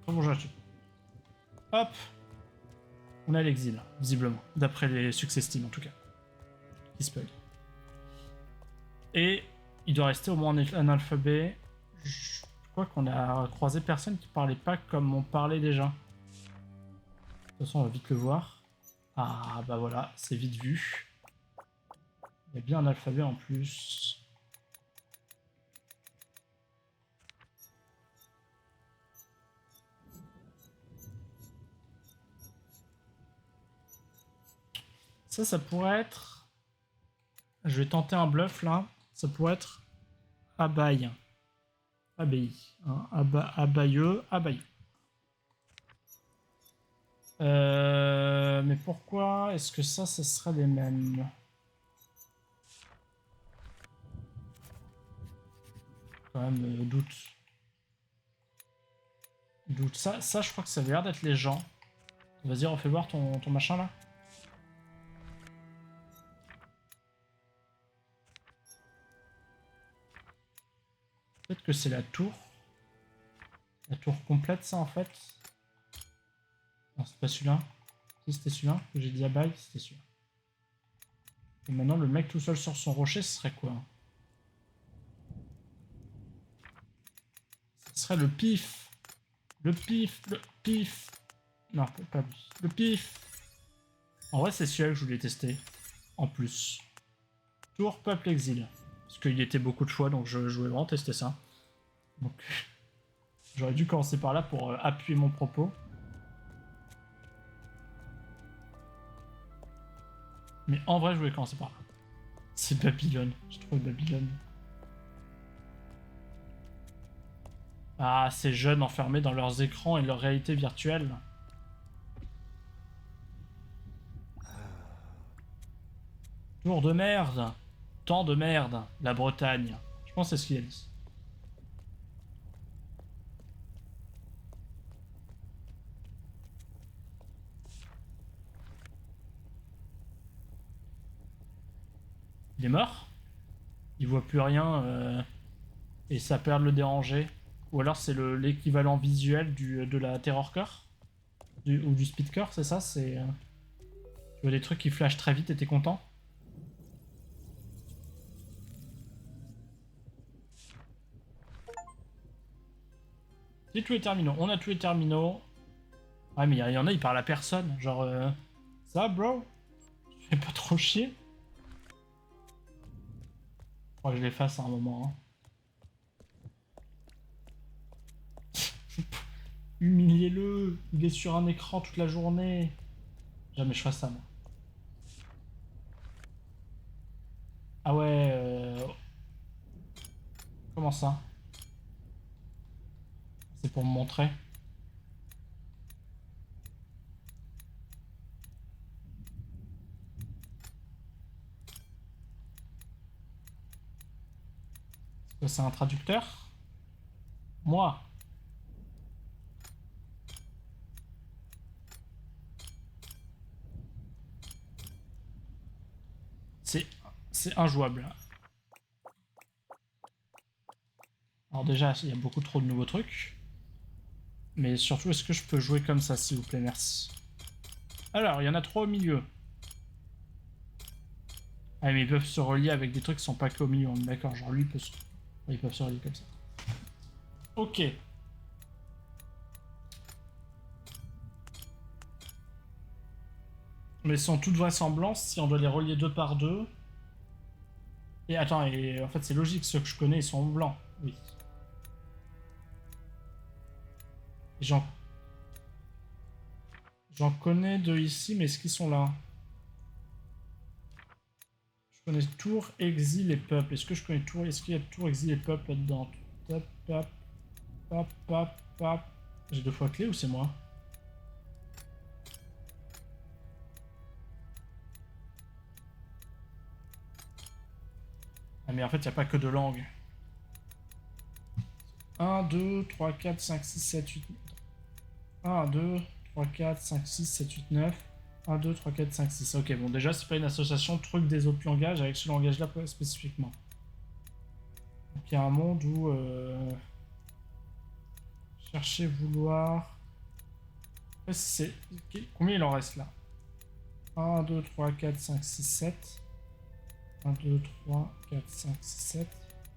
Très bon jeu. Hop. On a l'exil, visiblement. D'après les succès Steam, en tout cas. Qui spoil. Et il doit rester au moins un alphabet. Je crois qu'on a croisé personne qui parlait pas comme on parlait déjà. De toute façon, on va vite le voir. Ah, bah voilà, c'est vite vu. Il y a bien un alphabet en plus. Ça pourrait être... Je vais tenter un bluff, là. Ça pourrait être... Abaye. Abaye. Hein, abayeux. Abayeux. Mais pourquoi est-ce que ça serait les mêmes? Quand même, doute. Doute. Ça, je crois que ça avait l'air d'être les gens. Vas-y, refais voir ton machin, là. Peut-être que c'est la tour. La tour complète, ça, en fait. Non, c'est pas celui-là. Si, c'était celui-là que j'ai dit à bail, c'était celui-là. Et maintenant, le mec tout seul sur son rocher, ce serait quoi? Ce serait le pif. Le pif. Le pif. Non, pas lui. Le pif. En vrai, c'est celui-là que je voulais tester. En plus. Tour, peuple, exil. Parce qu'il y était beaucoup de choix, donc je voulais vraiment tester ça. Donc, j'aurais dû commencer par là pour appuyer mon propos. Mais en vrai, je voulais commencer par là. C'est Babylone. Je trouve Babylone. Ah, ces jeunes enfermés dans leurs écrans et leur réalité virtuelle. Tour de merde. Temps de merde. La Bretagne. Je pense que c'est ce qu'il a dit. Il est mort? Il voit plus rien et ça perd le déranger. Ou alors c'est l'équivalent visuel de la Terror Core ou du Speed Core, c'est ça? C'est tu vois des trucs qui flashent très vite et t'es content? C'est tous les terminaux. On a tous les terminaux. Ouais, mais il y en a, ils parlent à personne. Genre, ça, bro? Tu fais pas trop chier? Je crois que je l'efface à un moment. Hein. Humiliez-le. Il est sur un écran toute la journée. Jamais je fasse ça, moi. Ah ouais. Comment ça? C'est pour me montrer. C'est un traducteur? Moi. C'est injouable. Alors déjà, il y a beaucoup trop de nouveaux trucs. Mais surtout, est-ce que je peux jouer comme ça, s'il vous plaît? Merci. Alors, il y en a 3 au milieu. Ah, mais ils peuvent se relier avec des trucs qui sont pas qu'au milieu. D'accord, genre lui, ils peuvent se relier comme ça. Ok. Mais sans toute vraisemblance, si on doit les relier deux par deux... Et attends, et en fait c'est logique, ceux que je connais, ils sont blancs. Oui. J'en connais deux ici, mais est-ce qu'ils sont là? Je connais Tour, Exil et Peuple. Est-ce que je connais Tour? Est-ce qu'il y a Tour, Exil et Peuple là-dedans? Tap, tap, tap, tap, tap. J'ai deux fois clé ou c'est moi? Ah mais en fait, il n'y a pas que deux langues. 1, 2, 3, 4, 5, 6, 7, 8... 1, 2, 3, 4, 5, 6, 7, 8, 9... 1, 2, 3, 4, 5, 6. Ok, bon, déjà, c'est pas une association de trucs des autres langages avec ce langage-là spécifiquement. Donc, il y a un monde où... Chercher, vouloir... C'est... Combien il en reste là? 1, 2, 3, 4, 5, 6, 7. 1, 2, 3, 4, 5, 6, 7.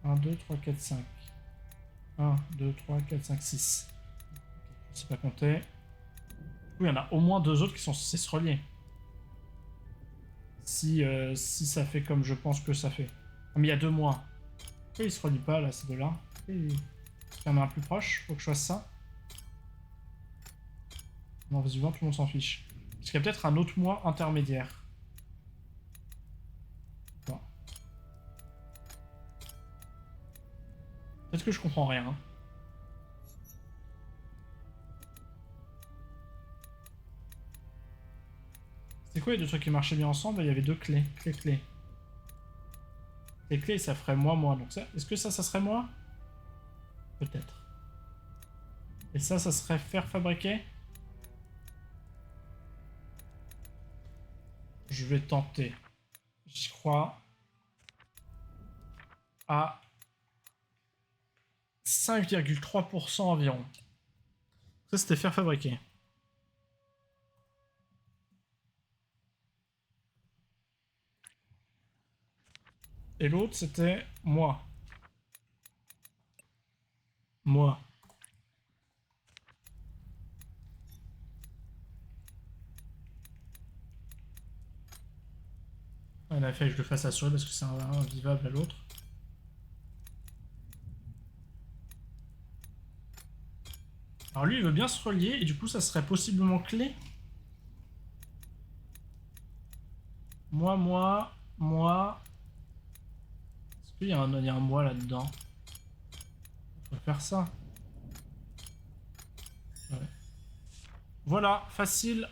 1, 2, 3, 4, 5. 1, 2, 3, 4, 5, 6. Je sais pas compter. Du coup, il y en a au moins 2 autres qui sont censés se relier. Si ça fait comme je pense que ça fait. Ah, mais il y a 2 mois. Pourquoi ils se relient pas là, ces deux-là? Il y en a un plus proche, faut que je fasse ça. Non, visiblement, tout le monde s'en fiche. Parce qu'il y a peut-être un autre mois intermédiaire. Bon. Peut-être que je comprends rien. Hein. C'est quoi les deux trucs qui marchaient bien ensemble? Il y avait 2 clés. Clé. Les clés, ça ferait moi. Donc ça, est-ce que ça serait moi? Peut-être. Et ça serait faire fabriquer? Je vais tenter. J'y crois. À 5,3% environ. Ça, c'était faire fabriquer. Et l'autre, c'était moi. Moi. Il a fait que je le fasse assurer parce que c'est invivable à l'autre. Alors lui, il veut bien se relier et du coup, ça serait possiblement clé. Moi. Est-ce qu'il y a un moi là-dedans? On va faire ça. Ouais. Voilà, facile.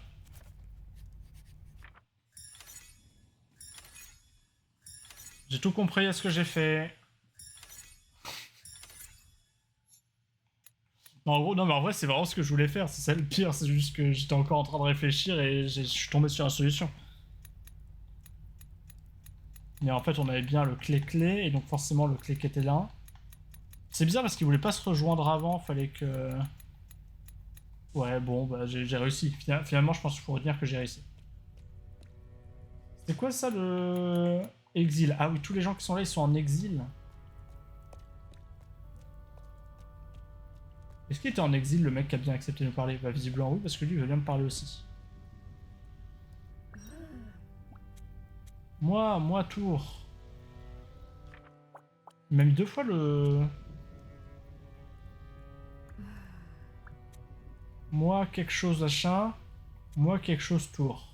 J'ai tout compris à ce que j'ai fait. Non, en gros, non, mais en vrai, c'est vraiment ce que je voulais faire. C'est ça le pire. C'est juste que j'étais encore en train de réfléchir et je suis tombé sur la solution. Mais en fait, on avait bien le clé et donc forcément le clé qui était là. C'est bizarre parce qu'il voulait pas se rejoindre avant. Fallait que. Ouais, bon, bah j'ai réussi. Finalement, je pense qu'il faut retenir que j'ai réussi. C'est quoi ça le. Exil? Ah oui, tous les gens qui sont là, ils sont en exil. Est-ce qu'il était en exil, le mec qui a bien accepté de nous parler? Bah, visiblement oui, parce que lui, il veut bien me parler aussi. Moi, tour. Il m'a mis 2 fois le... Moi, quelque chose achat. Moi, quelque chose tour.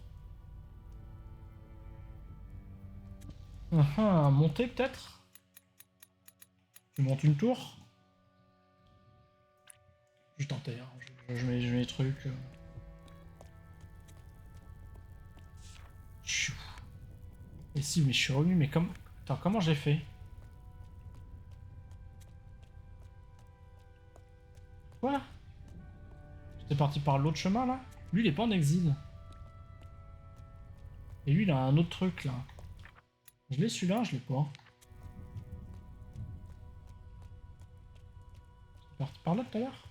Monter peut-être? Tu montes une tour? Je tentais, hein. Je mets les trucs. Et si, mais je suis revenu, mais comme... Attends, comment j'ai fait? Quoi? J'étais parti par l'autre chemin, là? Lui, il est pas en exil. Et lui, il a un autre truc, là. Je l'ai celui-là, je l'ai pas. J'étais parti par là tout à l'heure?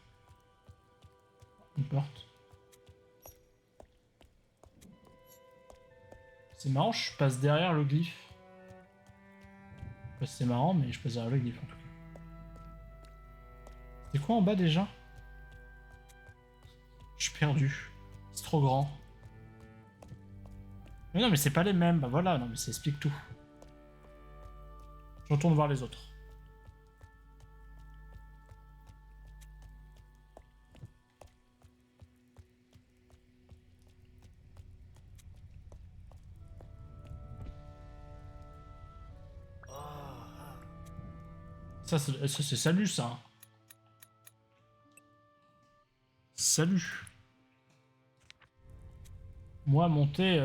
Une porte. C'est marrant, je passe derrière le glyphe. C'est marrant, mais je passe derrière le glyphe en tout cas. C'est quoi en bas déjà? Je suis perdu. C'est trop grand. Mais non, mais c'est pas les mêmes. Bah voilà, non, mais ça explique tout. Je retourne voir les autres. Ça, c'est salut, ça. Salut. Moi, monter,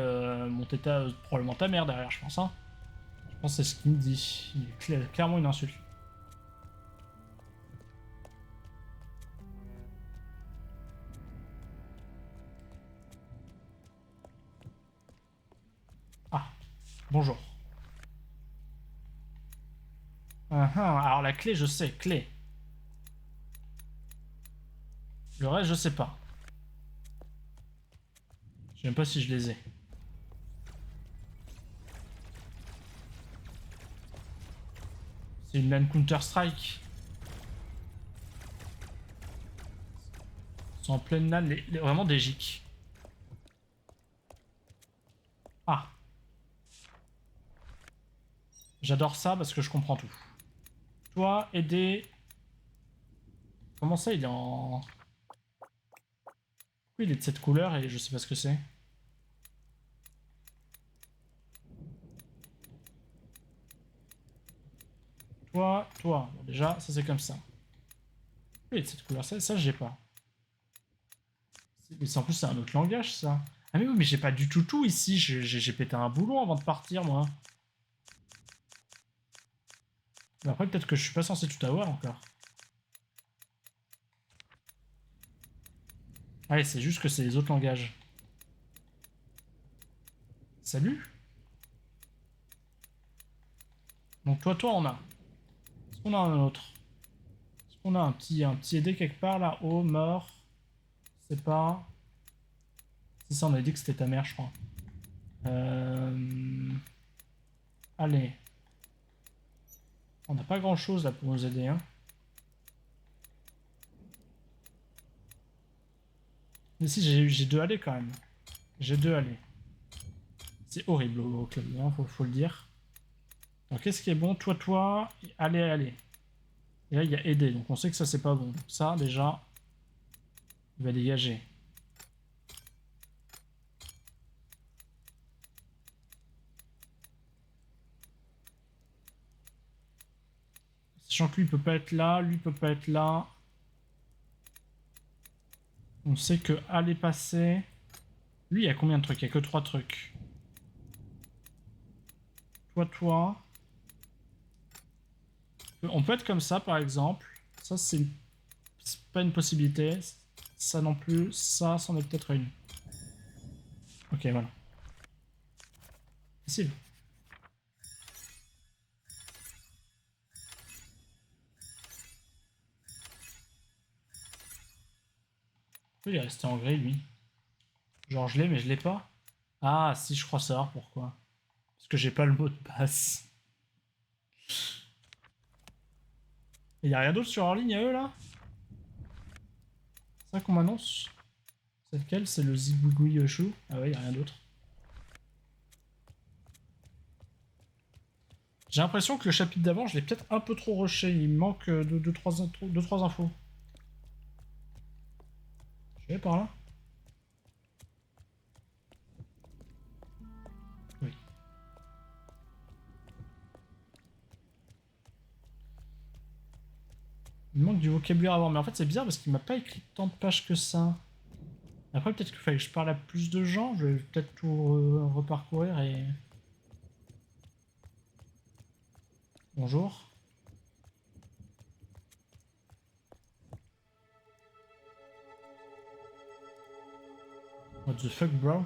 probablement ta mère derrière, je pense. Hein. Je pense que c'est ce qu'il me dit. Il est clairement une insulte. Ah, bonjour. Alors la clé, je sais, clé. Le reste, je sais pas. Je sais même pas si je les ai. C'est une LAN Counter-Strike. Ils sont en pleine LAN, vraiment des gics. Ah. J'adore ça parce que je comprends tout. Toi, aider... Comment ça, il est en... Pourquoi il est de cette couleur et je sais pas ce que c'est? Toi, toi. Bon, déjà, ça c'est comme ça. Pourquoi il est de cette couleur? Ça j'ai pas. Mais en plus, c'est un autre langage, ça. Ah mais oui, mais j'ai pas du tout ici. J'ai pété un boulon avant de partir, moi. Mais après, peut-être que je suis pas censé tout avoir encore. Allez, c'est juste que c'est les autres langages. Salut. Donc toi, on a. Est-ce qu'on a un autre? Est-ce qu'on a un petit aidé quelque part là? Oh, mort. C'est pas... C'est ça, on a dit que c'était ta mère, je crois. Allez. On n'a pas grand chose là pour nous aider, hein. Mais si, j'ai deux allées quand même. J'ai deux allées. C'est horrible au clavier, hein, faut le dire. Alors qu'est-ce qui est bon? Toi, allez, allez. Et là, il y a aider, donc on sait que ça, c'est pas bon. Donc ça, déjà, il va dégager. Sachant que lui, il peut pas être là, lui, il peut pas être là. On sait que aller passer... Lui, il y a combien de trucs? Il y a que 3 trucs. Toi. On peut être comme ça, par exemple. Ça, c'est pas une possibilité. Ça non plus. Ça, c'en est peut-être une. Ok, voilà. Facile. Il est resté en gris, lui. Genre, je l'ai, mais je l'ai pas. Ah, si, je crois savoir pourquoi. Parce que j'ai pas le mot de passe. Il y a rien d'autre sur leur ligne à eux, là? C'est ça qu'on m'annonce? C'est lequel? C'est le Zigouigoui Yoshu? Ah ouais, il y a rien d'autre. J'ai l'impression que le chapitre d'avant, je l'ai peut-être un peu trop rushé. Il me manque 2-3 infos. Je vais par là. Oui. Il me manque du vocabulaire avant. Mais en fait, c'est bizarre parce qu'il m'a pas écrit tant de pages que ça. Après, peut-être qu'il fallait que je parle à plus de gens. Je vais peut-être tout reparcourir et... Bonjour. What the fuck, bro?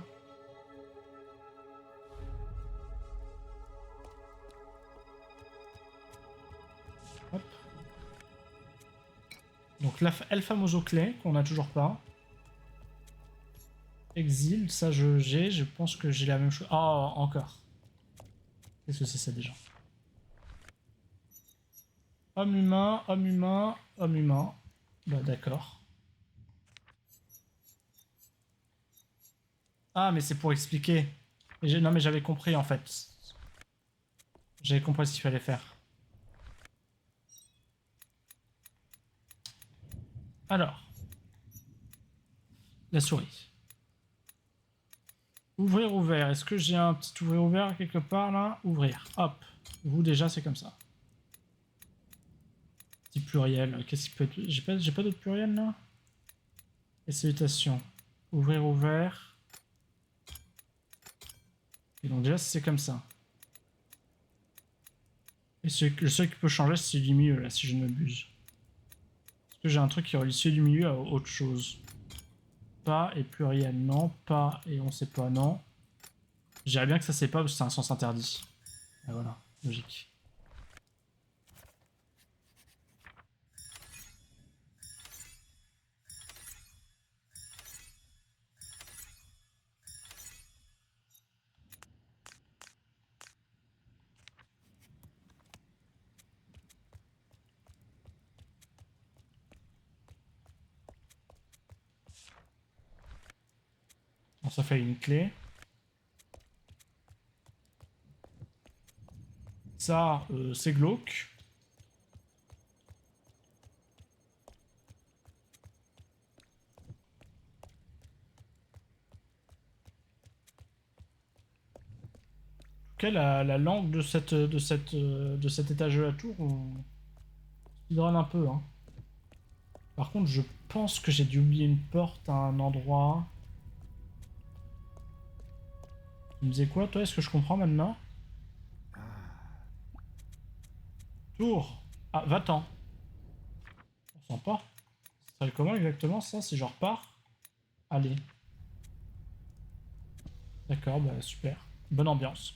Hop. Donc, El Famoso Clé, qu'on a toujours pas. Exil, ça j'ai. Je pense que j'ai la même chose. Ah, oh, encore. Qu'est-ce que c'est ça déjà? Homme humain, homme humain, homme humain. Bah, d'accord. Ah, mais c'est pour expliquer. Non, mais j'avais compris en fait. J'avais compris ce qu'il fallait faire. Alors. La souris. Ouvrir, ouvert. Est-ce que j'ai un petit ouvrir, ouvert quelque part là? Ouvrir. Hop. Vous déjà, c'est comme ça. Petit pluriel. Qu'est-ce qui peut être... J'ai pas d'autre pluriel là? Et salutations. Ouvrir, ouvert. Et donc déjà, c'est comme ça. Et le seul qui peut changer, c'est celui du milieu là, si je ne m'abuse. Est-ce que j'ai un truc qui relie celui du milieu à autre chose? Pas et pluriel, non. Pas et on sait pas, non. Je dirais bien que ça c'est pas parce que c'est un sens interdit. Et voilà, logique. Bon, ça fait une clé. Ça, c'est glauque. Ok, la langue de cet étage de la tour, on speedrun un peu. Hein. Par contre, je pense que j'ai dû oublier une porte à un endroit. Tu me disais quoi, toi? Est-ce que je comprends maintenant? Tour. Ah, va-t'en. On sent pas. Ça serait comment exactement ça si je repars? Allez. D'accord, bah super. Bonne ambiance.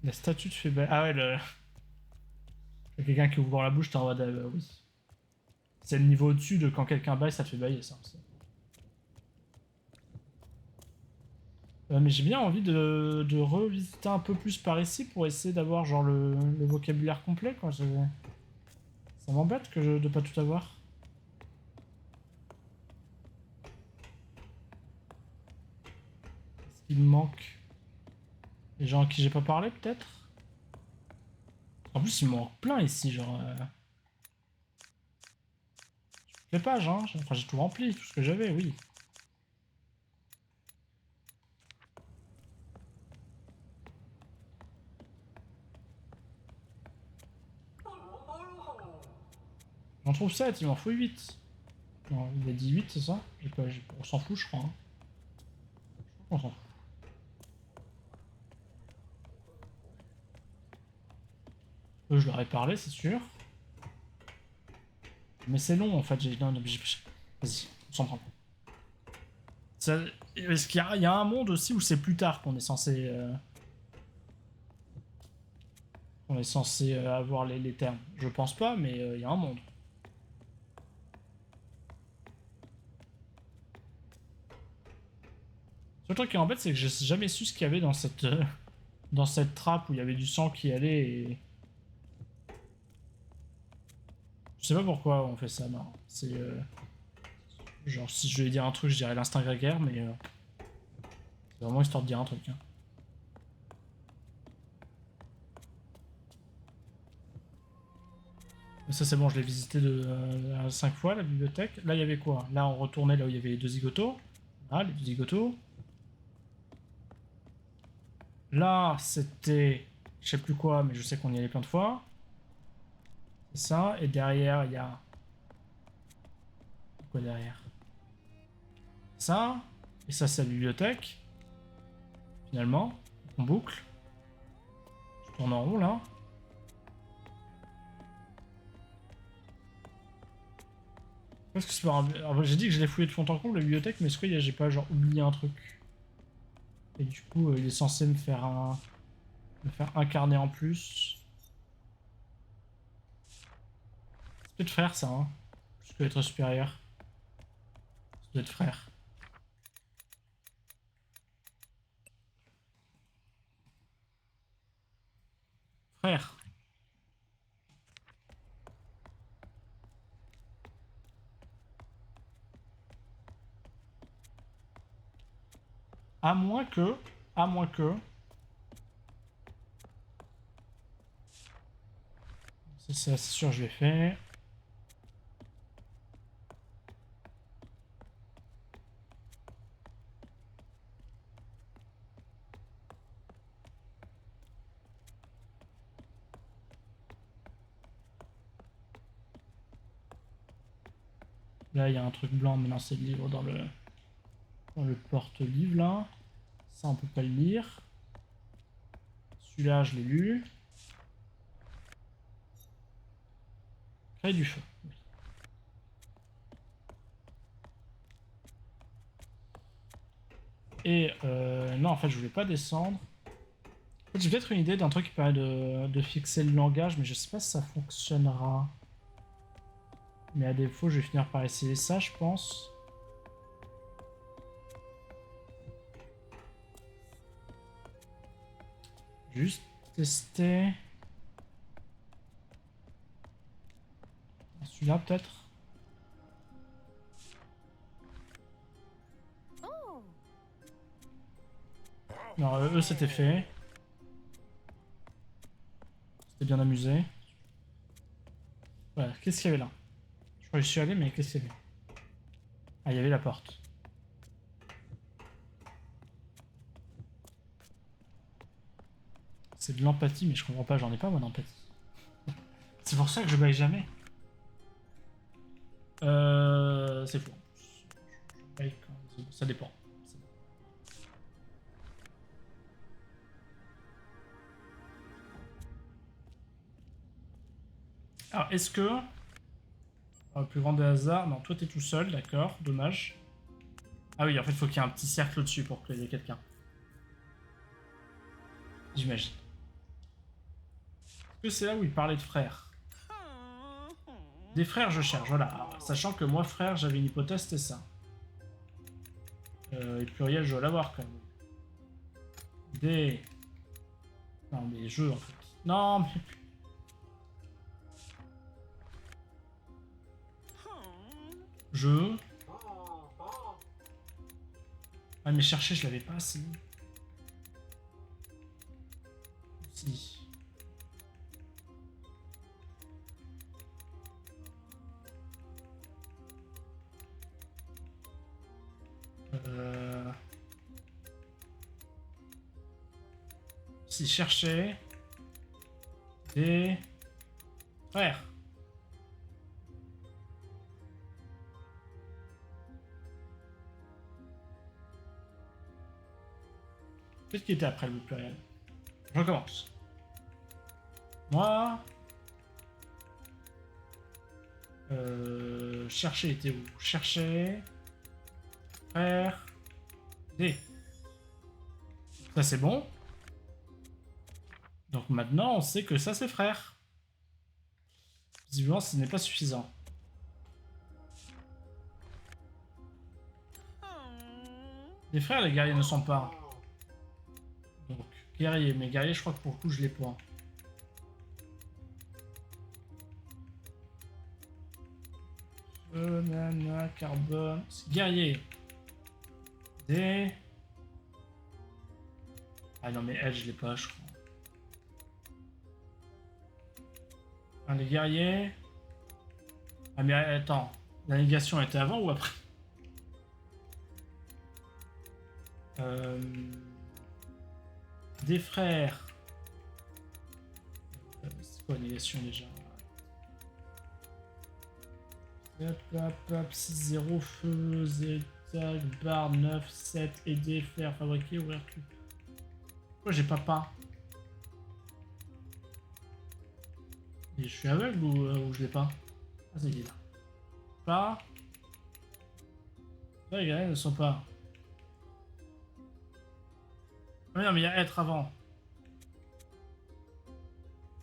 La statue te fait bailler. Ah ouais, il y a quelqu'un qui ouvre la bouche, t'es en mode oui. C'est le niveau au-dessus de quand quelqu'un baille, ça te fait bailler ça. Mais j'ai bien envie de revisiter un peu plus par ici pour essayer d'avoir genre le vocabulaire complet quoi. Ça m'embête de pas tout avoir. Il me manque des gens à qui j'ai pas parlé peut-être. En plus il me manque plein ici genre. Les pages hein. Enfin j'ai tout rempli, tout ce que j'avais, oui. J'en trouve 7, il m'en faut 8. Non, il a dit 8 c'est ça? On s'en fout je crois. Hein. On s'en fout. Eux je leur ai parlé c'est sûr. Mais c'est long en fait, non, vas-y, on s'en prend. Est-ce qu'il y a un monde aussi où c'est plus tard qu'on est censé avoir les termes? Je pense pas, mais il y a un monde. Le truc qui m'embête, c'est que j'ai jamais su ce qu'il y avait dans cette trappe où il y avait du sang qui allait et... Je sais pas pourquoi on fait ça, non. C'est... genre, si je devais dire un truc, je dirais l'instinct grégaire, mais... c'est vraiment histoire de dire un truc. Hein. Mais ça, c'est bon, je l'ai visité 5 fois, la bibliothèque. Là, il y avait quoi? Là, on retournait là où il y avait les deux zigotos. Ah, les deux zigotos. Là, c'était... Je sais plus quoi, mais je sais qu'on y allait plein de fois. C'est ça. Et derrière, il y a... Quoi derrière? Ça. Et ça, c'est la bibliothèque. Finalement. On boucle. Je tourne en rond, là. Parce que c'est pas un... J'ai dit que je l'ai fouillé de fond en comble, la bibliothèque, mais est-ce que j'ai pas, genre, oublié un truc? Et du coup, il est censé me faire un... me faire un carnet en plus. C'est peut-être frère, ça, hein. Plus que être supérieur. Ça doit être frère. Frère. À moins que... À moins que... C'est sûr, je l'ai fait. Là, il y a un truc blanc, mais non, c'est le livre dans le porte-livre, là. Ça, on peut pas le lire. Celui-là, je l'ai lu. Créer du feu. Oui. Et non, en fait, je voulais pas descendre. En fait, j'ai peut-être une idée d'un truc qui permet de fixer le langage, mais je sais pas si ça fonctionnera. Mais à défaut, je vais finir par essayer ça, je pense. Juste tester. Celui-là peut-être. Non, eux c'était fait. C'était bien amusé. Voilà, qu'est-ce qu'il y avait là? Je crois que je suis allé, mais qu'est-ce qu'il y avait? Ah, il y avait la porte. C'est de l'empathie, mais je comprends pas, j'en ai pas moi d'empathie. C'est pour ça que je baille jamais. C'est faux. Je baille quand... Ça dépend. Alors, est-ce que... Le plus grand des hasards... Non, toi t'es tout seul, d'accord, dommage. Ah oui, en fait, il faut qu'il y ait un petit cercle au-dessus pour qu'il y ait quelqu'un. J'imagine. Est-ce que c'est là où il parlait de frères? Des frères, je cherche, voilà. Sachant que moi, frère, j'avais une hypothèse, c'était ça. Et pluriel, je dois l'avoir quand même. Des... Non, des jeux, en fait. Non, mais... Jeux... Ah, mais chercher, je l'avais pas, si. Si. Si chercher... Des... frères. Peut-être qu'il était après le pluriel. Je recommence. Moi... chercher était où? Chercher... Frère... D. Ça c'est bon. Donc maintenant on sait que ça c'est frère. Visiblement ce n'est pas suffisant. Les frères les guerriers ne sont pas. Donc guerrier, mais guerrier je crois que pour le coup je l'ai pas. Nana, carbone... Guerrier. D. Ah non mais elle je l'ai pas je crois. Les guerriers... Ah mais attends, la négation était avant ou après? Des frères... c'est quoi la négation déjà? Hop hop hop, 6-0, feu, zétag, barre, 9, 7, aider, faire, fabriquer, ouvrir tout. Pourquoi j'ai pas? Et je suis aveugle ou je l'ai pas? Ah c'est là. Pas. Là, les gars ne sont pas. Ah, non mais il y a être avant.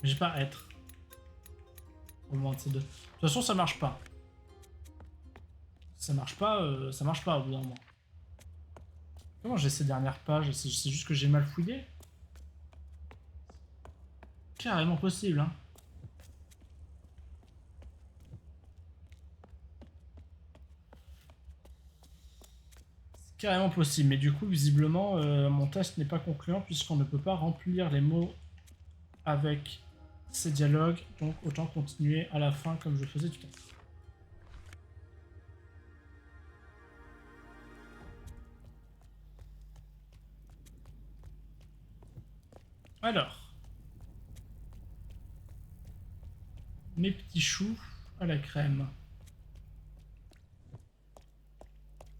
Mais j'ai pas être. Au moment de ces deux. De toute façon ça marche pas. Ça marche pas au bout d'un moment. Comment j'ai ces dernières pages? C'est juste que j'ai mal fouillé. Carrément possible, hein. C'est carrément possible, mais du coup, visiblement, mon test n'est pas concluant puisqu'on ne peut pas remplir les mots avec ces dialogues, donc autant continuer à la fin comme je faisais tout à l'heure. Alors, mes petits choux à la crème.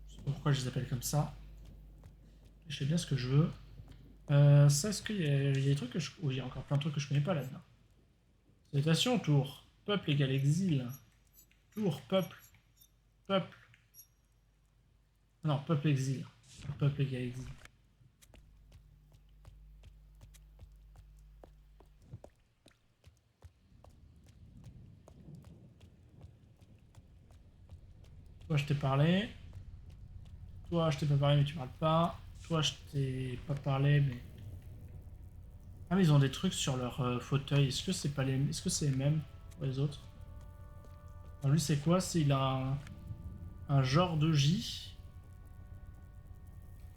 Je sais pas pourquoi je les appelle comme ça. Je sais bien ce que je veux. Ça, est-ce qu'il y a des trucs que je... Oui, il y a encore plein de trucs que je connais pas là-dedans. Salutations, tour. Peuple égale exil. Tour, peuple. Peuple. Non, peuple exil. Peuple égale exil. Toi, je t'ai parlé. Toi, je t'ai pas parlé, mais tu parles pas. Toi, je t'ai pas parlé, mais... Ah, mais ils ont des trucs sur leur fauteuil. Est-ce que c'est pas les... Est-ce que c'est les mêmes pour les autres? Alors lui, c'est quoi? Il a un genre de J.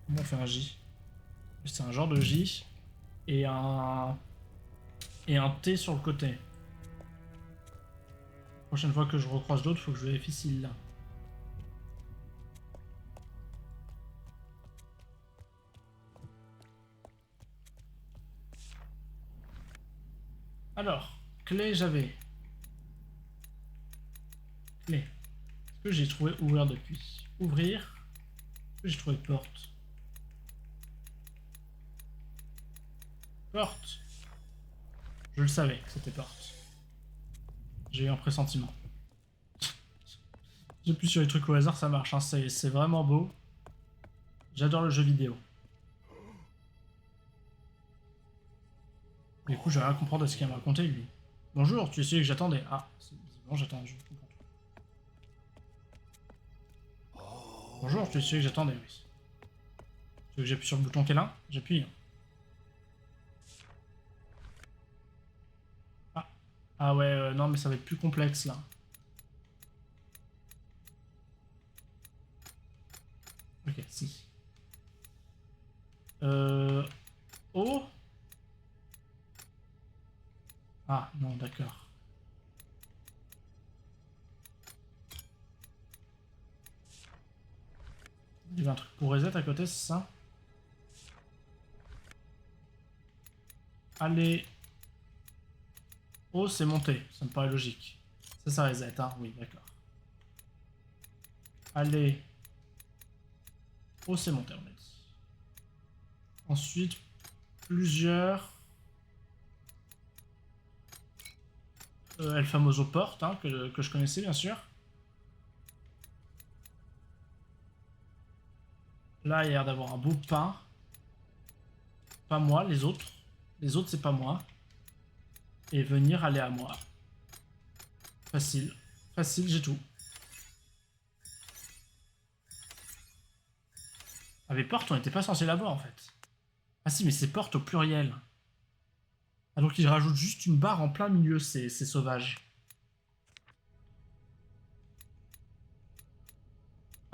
Comment on fait un J? C'est un genre de J et un T sur le côté. Prochaine fois que je recroise d'autres, faut que je vérifie s'il l'a. Alors, clé, j'avais. Clé. Est-ce que j'ai trouvé ouvrir depuis? Ouvrir. Est-ce que j'ai trouvé porte? Porte. Je le savais que c'était porte. J'ai eu un pressentiment. J'appuie sur les trucs au hasard, ça marche. Hein. C'est vraiment beau. J'adore le jeu vidéo. Du coup, je vais rien comprendre de ce qu'il m'a raconté, lui. Bonjour, tu es celui que j'attendais. Ah, c'est visiblement j'attends, je comprends tout. Bonjour, tu es celui que j'attendais, oui. Tu veux que j'appuie sur le bouton câlin? J'appuie. Hein. Ah. Ah ouais, non, mais ça va être plus complexe, là. Ok, si. Oh. Ah, non, d'accord. Il y a un truc pour reset à côté, c'est ça? Allez. Oh, c'est monté. Ça me paraît logique. Ça reset, hein? Oui, d'accord. Allez. Oh, c'est monté, on a dit. Ensuite, plusieurs... El Famoso Porte, hein, que je connaissais, bien sûr. Là, il y a l'air d'avoir un beau pain. Pas moi, les autres. Les autres, c'est pas moi. Et venir aller à moi. Facile. Facile, j'ai tout. Ah mais porte, on n'était pas censé l'avoir en fait. Ah si, mais c'est porte au pluriel. Ah donc il rajoute juste une barre en plein milieu, c'est sauvage.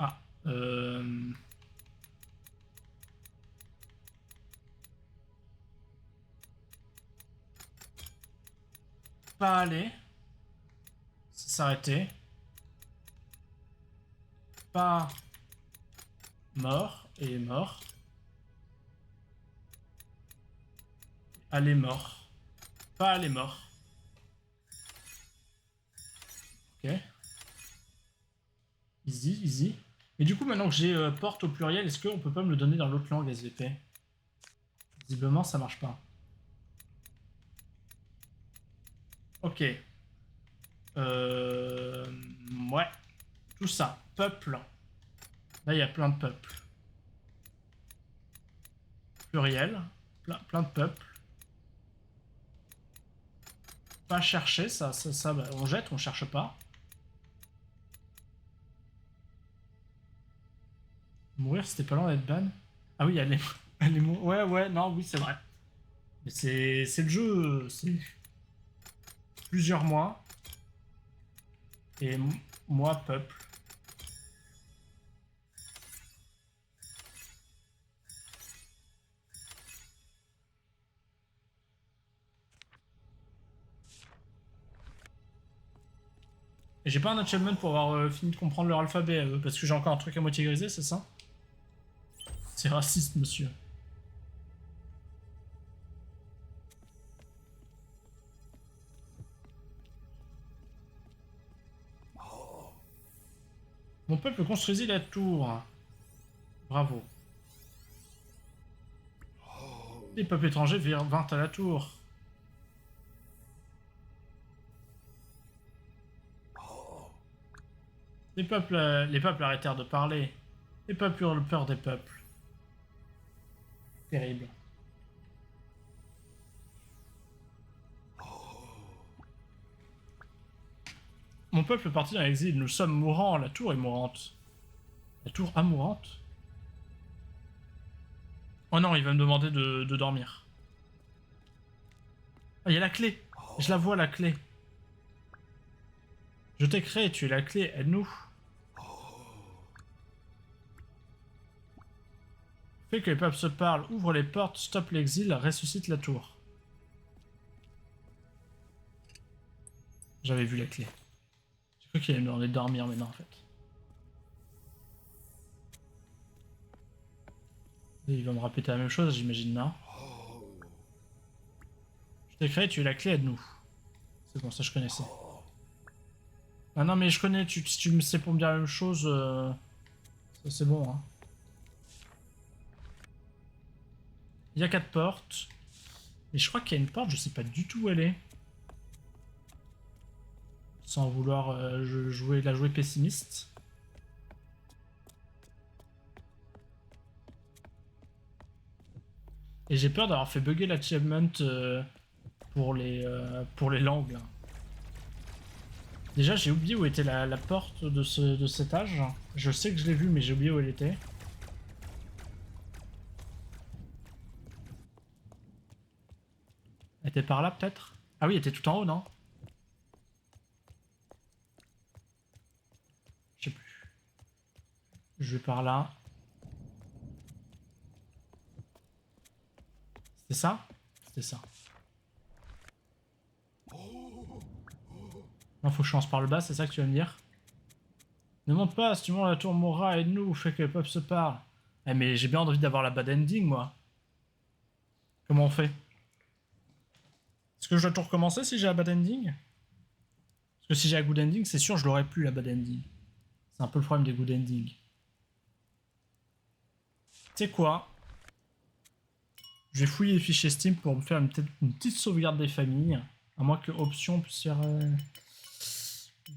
Ah, Pas aller. S'arrêter. Pas mort et mort. Aller mort. Pas aller mort. Ok. Easy, easy. Et du coup, maintenant que j'ai porte au pluriel, est-ce qu'on peut pas me le donner dans l'autre langue SVP? Visiblement, ça marche pas. Ok. Ouais. Tout ça. Peuple. Là, il y a plein de peuples. Pluriel. Plein de peuples. Pas chercher, ça bah, on jette, on cherche pas. Mourir, c'était pas loin d'être ban. Ah oui, elle est ouais, ouais, non, oui, c'est vrai. Mais c'est le jeu, c'est plusieurs mois. Et moi, peuple. Et j'ai pas un achievement pour avoir fini de comprendre leur alphabet à eux, parce que j'ai encore un truc à moitié grisé, c'est ça? C'est raciste, monsieur. Mon peuple construisit la tour. Bravo. Les peuples étrangers vinrent à la tour. Les peuples arrêtèrent de parler. Les peuples eurent peur des peuples. Terrible. Mon peuple est parti dans l'exil. Nous sommes mourants. La tour est mourante. La tour amourante? Oh non, il va me demander de dormir. Ah, il y a la clé. Je la vois, la clé. Je t'ai créé, tu es la clé, aide-nous. Fais que les peuples se parlent, ouvre les portes, stoppe l'exil, ressuscite la tour. J'avais vu la clé. J'ai cru qu'il allait me demander de dormir, mais non en fait. Et il va me répéter la même chose, j'imagine, non? Je t'ai créé, tu es la clé, aide-nous. C'est bon, ça je connaissais. Ah non, mais je connais, si tu me sais pour me dire la même chose, ça c'est bon. Hein. Il y a 4 portes. Mais je crois qu'il y a une porte, je sais pas du tout où elle est. Sans vouloir la jouer pessimiste. Et j'ai peur d'avoir fait bugger l'achievement pour les langues. Déjà, j'ai oublié où était la porte de cet étage. Je sais que je l'ai vue, mais j'ai oublié où elle était. Elle était par là, peut-être? Ah oui, elle était tout en haut, non? Je sais plus. Je vais par là. C'était ça? C'était ça. Non, faut que je commence par le bas, c'est ça que tu vas me dire? Ne monte pas, si tu montes la tour mourra, aide-nous, fais que le peuple se parle. Eh mais j'ai bien envie d'avoir la bad ending, moi. Comment on fait? Est-ce que je dois tout recommencer si j'ai la bad ending? Parce que si j'ai la good ending, c'est sûr je l'aurais plus la bad ending. C'est un peu le problème des good endings. Tu sais quoi? Je vais fouiller les fichiers Steam pour me faire une petite sauvegarde des familles. À moins que option puisse faire...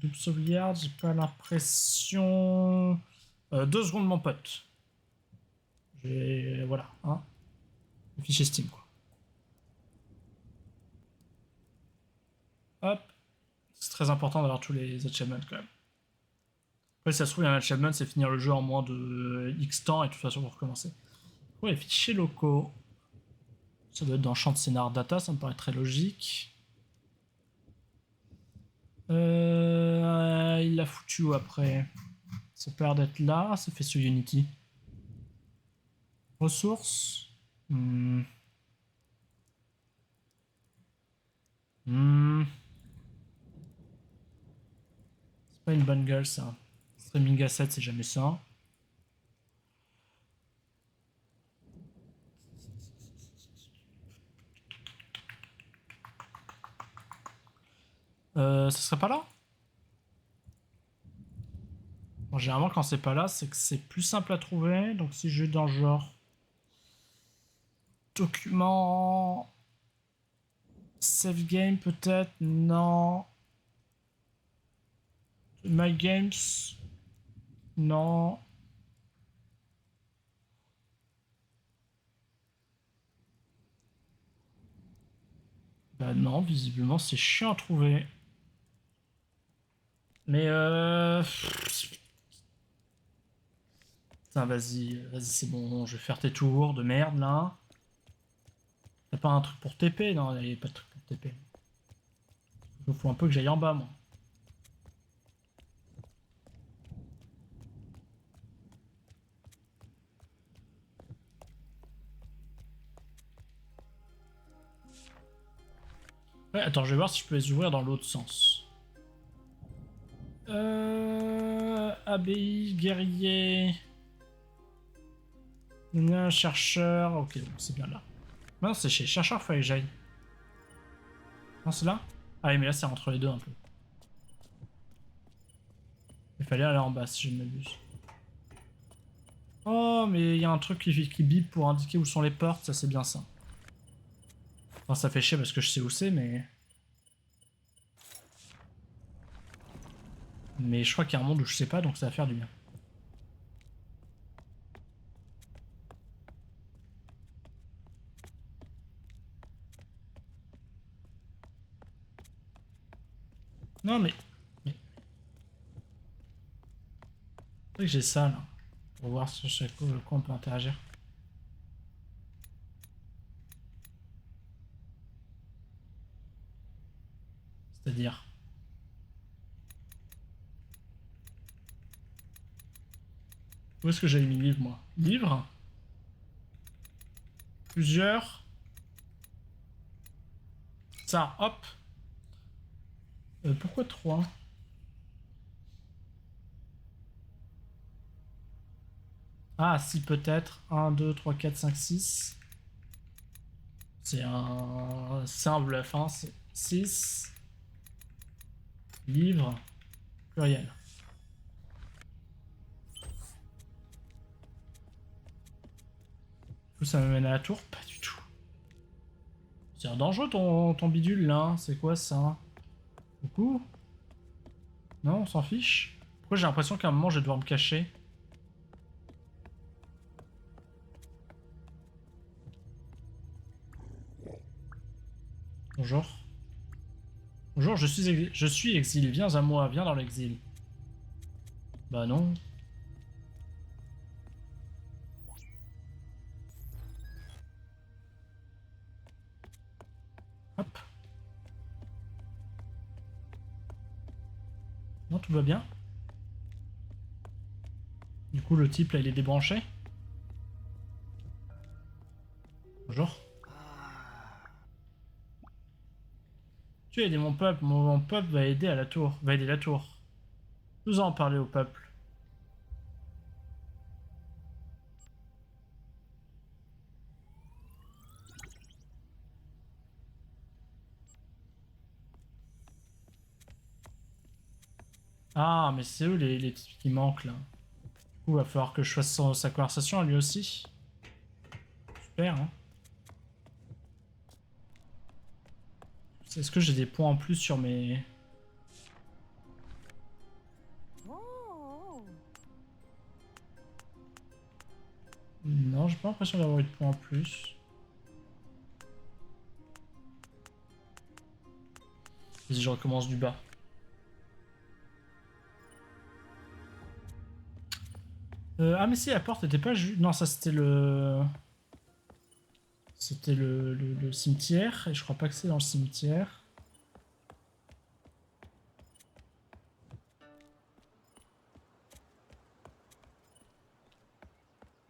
double sauvegarde, j'ai pas l'impression... 2 secondes mon pote. Voilà, hein. Le fichier Steam quoi. Hop. C'est très important d'avoir tous les achievements quand même. Après si ça se trouve il y a un achievement c'est finir le jeu en moins de X temps et de toute façon pour recommencer. Ouais, les fichiers locaux. Ça doit être dans champ de scénar data, ça me paraît très logique. Il l'a foutu où après? Ça a l'air d'être là, c'est fait sur Unity. Ressources. C'est pas une bonne gueule ça. Streaming asset, c'est jamais ça. Ça serait pas là? Bon, généralement, quand c'est pas là, c'est que c'est plus simple à trouver. Donc, si je vais dans le genre document, save game, peut-être, non. My games, non. Bah, non, visiblement, c'est chiant à trouver. Mais putain, vas-y, c'est bon, je vais faire tes tours de merde là. T'as pas un truc pour TP? Non, il n'y a pas de truc pour TP. Il faut un peu que j'aille en bas, moi. Ouais, attends, je vais voir si je peux les ouvrir dans l'autre sens. Abbaye, guerrier. Chercheur. Ok, donc c'est bien là. Non, c'est chez chercheur, fallait que j'aille. Non, c'est là? Ah oui, mais là, c'est entre les deux un peu. Il fallait aller en bas si je ne m'abuse. Oh, mais il y a un truc qui bip pour indiquer où sont les portes, ça c'est bien ça. Enfin, ça fait chier parce que je sais où c'est, mais... Mais je crois qu'il y a un monde où je sais pas, donc ça va faire du bien. Non, mais... C'est vrai que j'ai ça, là. Pour voir sur quoi on peut interagir. C'est-à-dire... Où est-ce que j'avais mis livre, moi? Livre? Plusieurs. Ça, hop. Pourquoi 3? Ah, si, peut-être. 1, 2, 3, 4, 5, 6. C'est un bluff, hein. 6. Livre. Pluriel. Du coup, ça me mène à la tour? Pas du tout. C'est un dangereux ton bidule là. C'est quoi ça? Coucou? Non, on s'en fiche. Pourquoi j'ai l'impression qu'à un moment je vais devoir me cacher? Bonjour. Bonjour, je suis exil. Viens à moi, viens dans l'exil. Bah non. Hop. Non, tout va bien. Du coup, le type là, il est débranché. Bonjour. Tu as aidé mon peuple. Mon peuple va aider à la tour. Va aider la tour. Nous en parler au peuple. Ah, mais c'est eux les types qui manquent là. Du coup, va falloir que je fasse sa conversation à lui aussi. Super, hein. Est-ce que j'ai des points en plus sur mes... Non, j'ai pas l'impression d'avoir eu de points en plus. Vas-y, je recommence du bas. Ah mais si, la porte était pas juste... Non, ça c'était le... C'était le cimetière, et je crois pas que c'est dans le cimetière.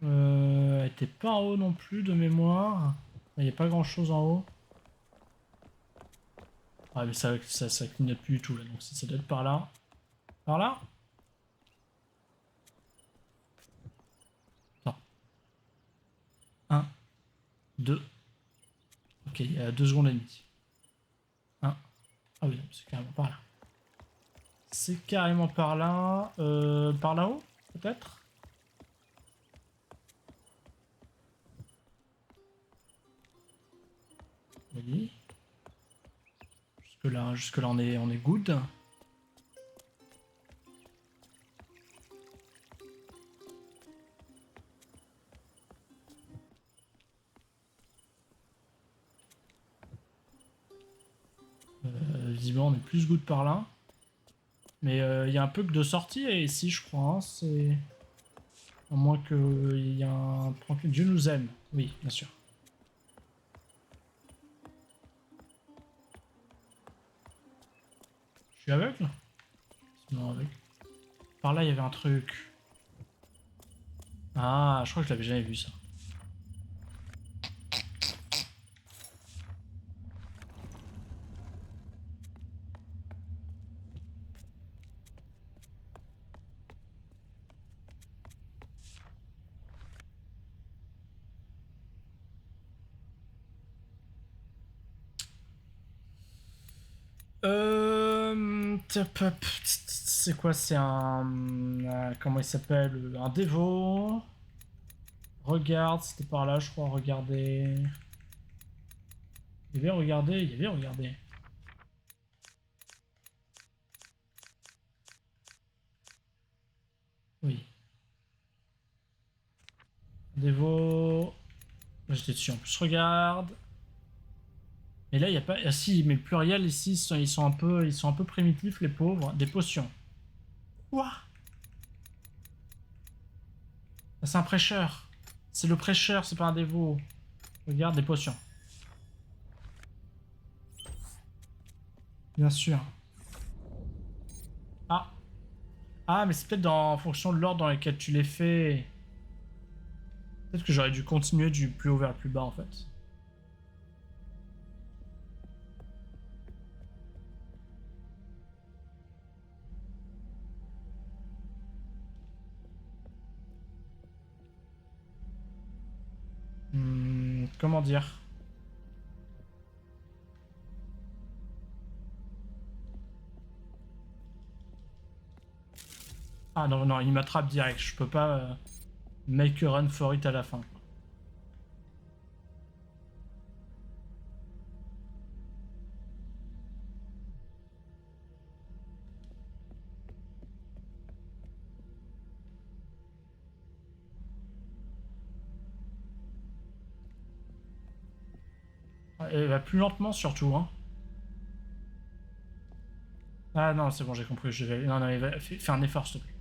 Elle était pas en haut non plus de mémoire. Il n'y a pas grand chose en haut. Ah mais ça clignote plus du tout là, donc ça doit être par là. Par là? Non. 1, 2. Ok, il y a 2 secondes et demie. 1. Ah oui, c'est carrément par là. C'est carrément par là. Par là-haut, peut-être? Oui. Jusque-là on est good. Visiblement on est plus good par là. Mais il y a un peu que de sortie ici, je crois. Hein, c'est... À moins qu'il y a un... Dieu nous aime. Oui, bien sûr. Je suis aveugle? Non, aveugle. Par là, il y avait un truc. Ah, je crois que je l'avais jamais vu, ça. C'est quoi? C'est un... comment il s'appelle? Un dévot. Regarde, c'était par là, je crois. Regardez. Il y avait regardé, il y avait regardé. Oui. Dévot. J'étais dessus en plus. Regarde. Et là, il n'y a pas... Ah si, mais le pluriel ici, ils sont un peu primitifs, les pauvres. Des potions. Quoi? C'est un prêcheur. C'est le prêcheur, c'est pas un dévot. Regarde, des potions. Bien sûr. Ah. Ah, mais c'est peut-être en fonction de l'ordre dans lequel tu les fais. Peut-être que j'aurais dû continuer du plus haut vers le plus bas en fait. Comment dire? Ah non, non, il m'attrape direct. Je peux pas make a run for it à la fin. Et va plus lentement surtout, hein. Ah non, c'est bon, j'ai compris. Je vais... Non, non, fais un effort, s'il te plaît.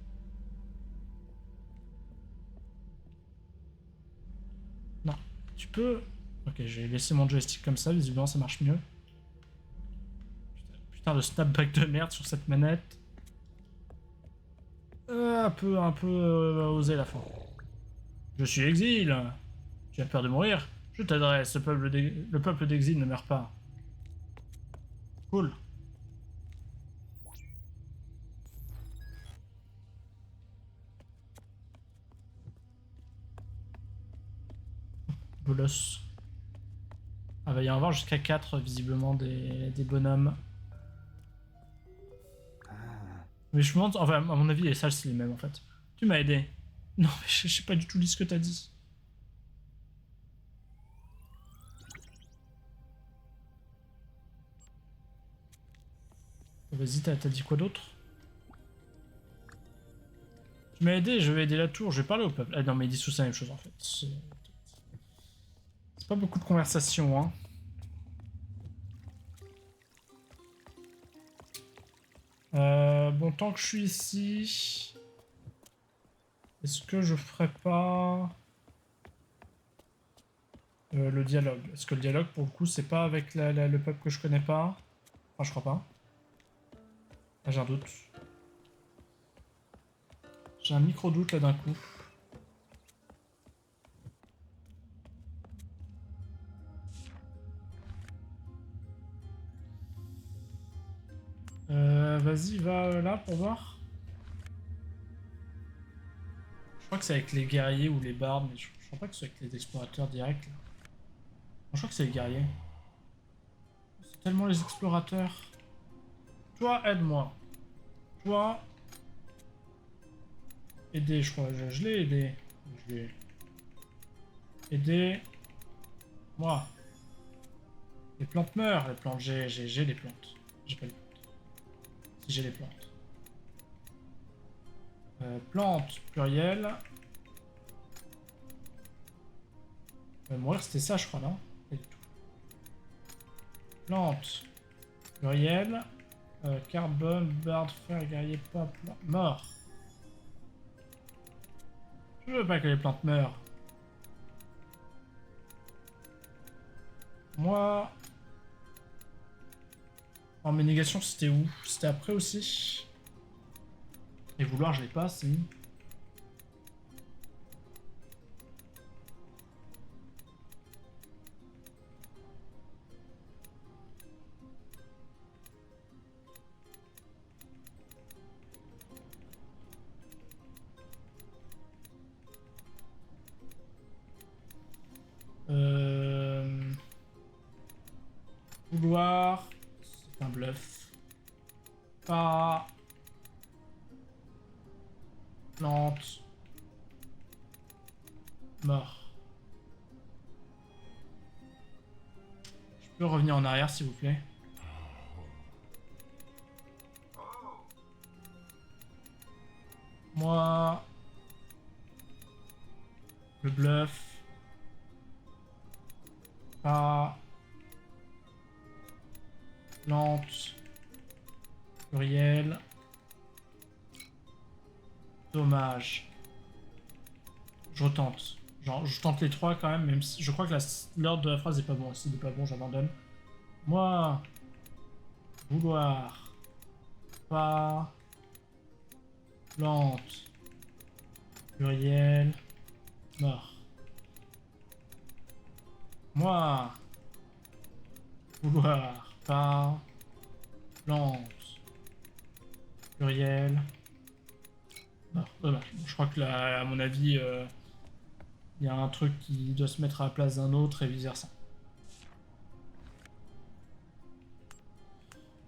Non, tu peux... Ok, je vais laisser mon joystick comme ça, visiblement ça marche mieux. Putain de snapback de merde sur cette manette. Un peu osé la fin. Je suis exil. Tu as peur de mourir? Je t'adresse, le peuple d'exil ne meurt pas. Cool. Bolos. Ah, va y en avoir jusqu'à 4 visiblement des bonhommes. Mais je me demande, enfin à mon avis les salles c'est les mêmes en fait. Tu m'as aidé. Non mais je sais pas du tout ce que t'as dit. Vas-y, t'as dit quoi d'autre? Tu m'as aidé, je vais aider la tour, je vais parler au peuple. Ah non mais ils disent tous la même chose en fait. C'est pas beaucoup de conversation hein. Bon, tant que je suis ici... Est-ce que je ferais pas... le dialogue? Est-ce que le dialogue, pour le coup, c'est pas avec le peuple que je connais pas? Enfin, je crois pas. Ah, j'ai un doute. J'ai un micro-doute, là, d'un coup. Vas-y, va là, pour voir. Je crois que c'est avec les guerriers ou les bardes, mais je crois pas que c'est avec les explorateurs directs, là. Je crois que c'est les guerriers. C'est tellement les explorateurs. Toi, aide-moi. Toi... Aider, je crois. Je l'ai aidé. Je l'ai... Aider... Moi. Les plantes meurent, les plantes. J'ai les plantes. J'ai pas les plantes. Si j'ai les plantes. Plantes, pluriel. Mourir, c'était ça, je crois, non? Pas du tout. Plantes, pluriel. Carbone, barde, fer, guerrier, pas, plant. Mort. Je veux pas que les plantes meurent. Moi... En mes négations, c'était où? C'était après aussi. Et vouloir, je l'ai pas, si. Vouloir... C'est un bluff. Pas... Plante. Mort. Je peux revenir en arrière, s'il vous plaît? Moi... Le bluff. Pas... Plante. Pluriel. Dommage. Je retente. Genre, je tente les trois quand même si je crois que l'ordre de la phrase est pas bon. Si c'est pas bon, j'abandonne. Moi... Vouloir... Pas... plante, pluriel, mort. Moi, vouloir, pas, plante, pluriel, mort. Dommage. Je crois que là, à mon avis, il y a un truc qui doit se mettre à la place d'un autre et vice versa.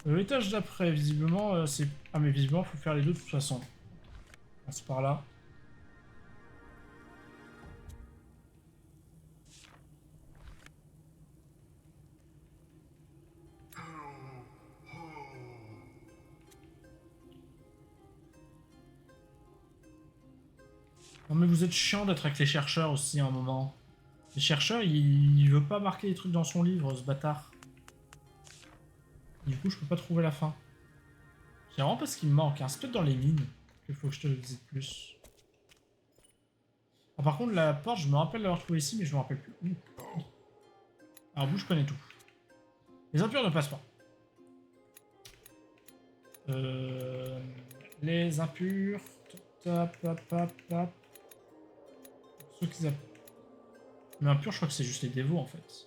L'étage d'après, visiblement, c'est... Ah mais visiblement, il faut faire les deux de toute façon. On passe par là. Non mais vous êtes chiant d'être avec les chercheurs aussi à un moment. Les chercheurs, il veut pas marquer les trucs dans son livre, ce bâtard. Du coup, je peux pas trouver la fin. C'est vraiment parce qu'il me manque. Hein. C'est peut-être dans les mines qu'il faut que je te le visite plus. Ah, par contre, la porte, je me rappelle l'avoir trouvée ici, mais je me rappelle plus. Alors, vous, je connais tout. Les impurs ne passent pas. Les impurs. Tap, tap, tap, tap. Ceux qui mais impurs, je crois que c'est juste les dévots en fait.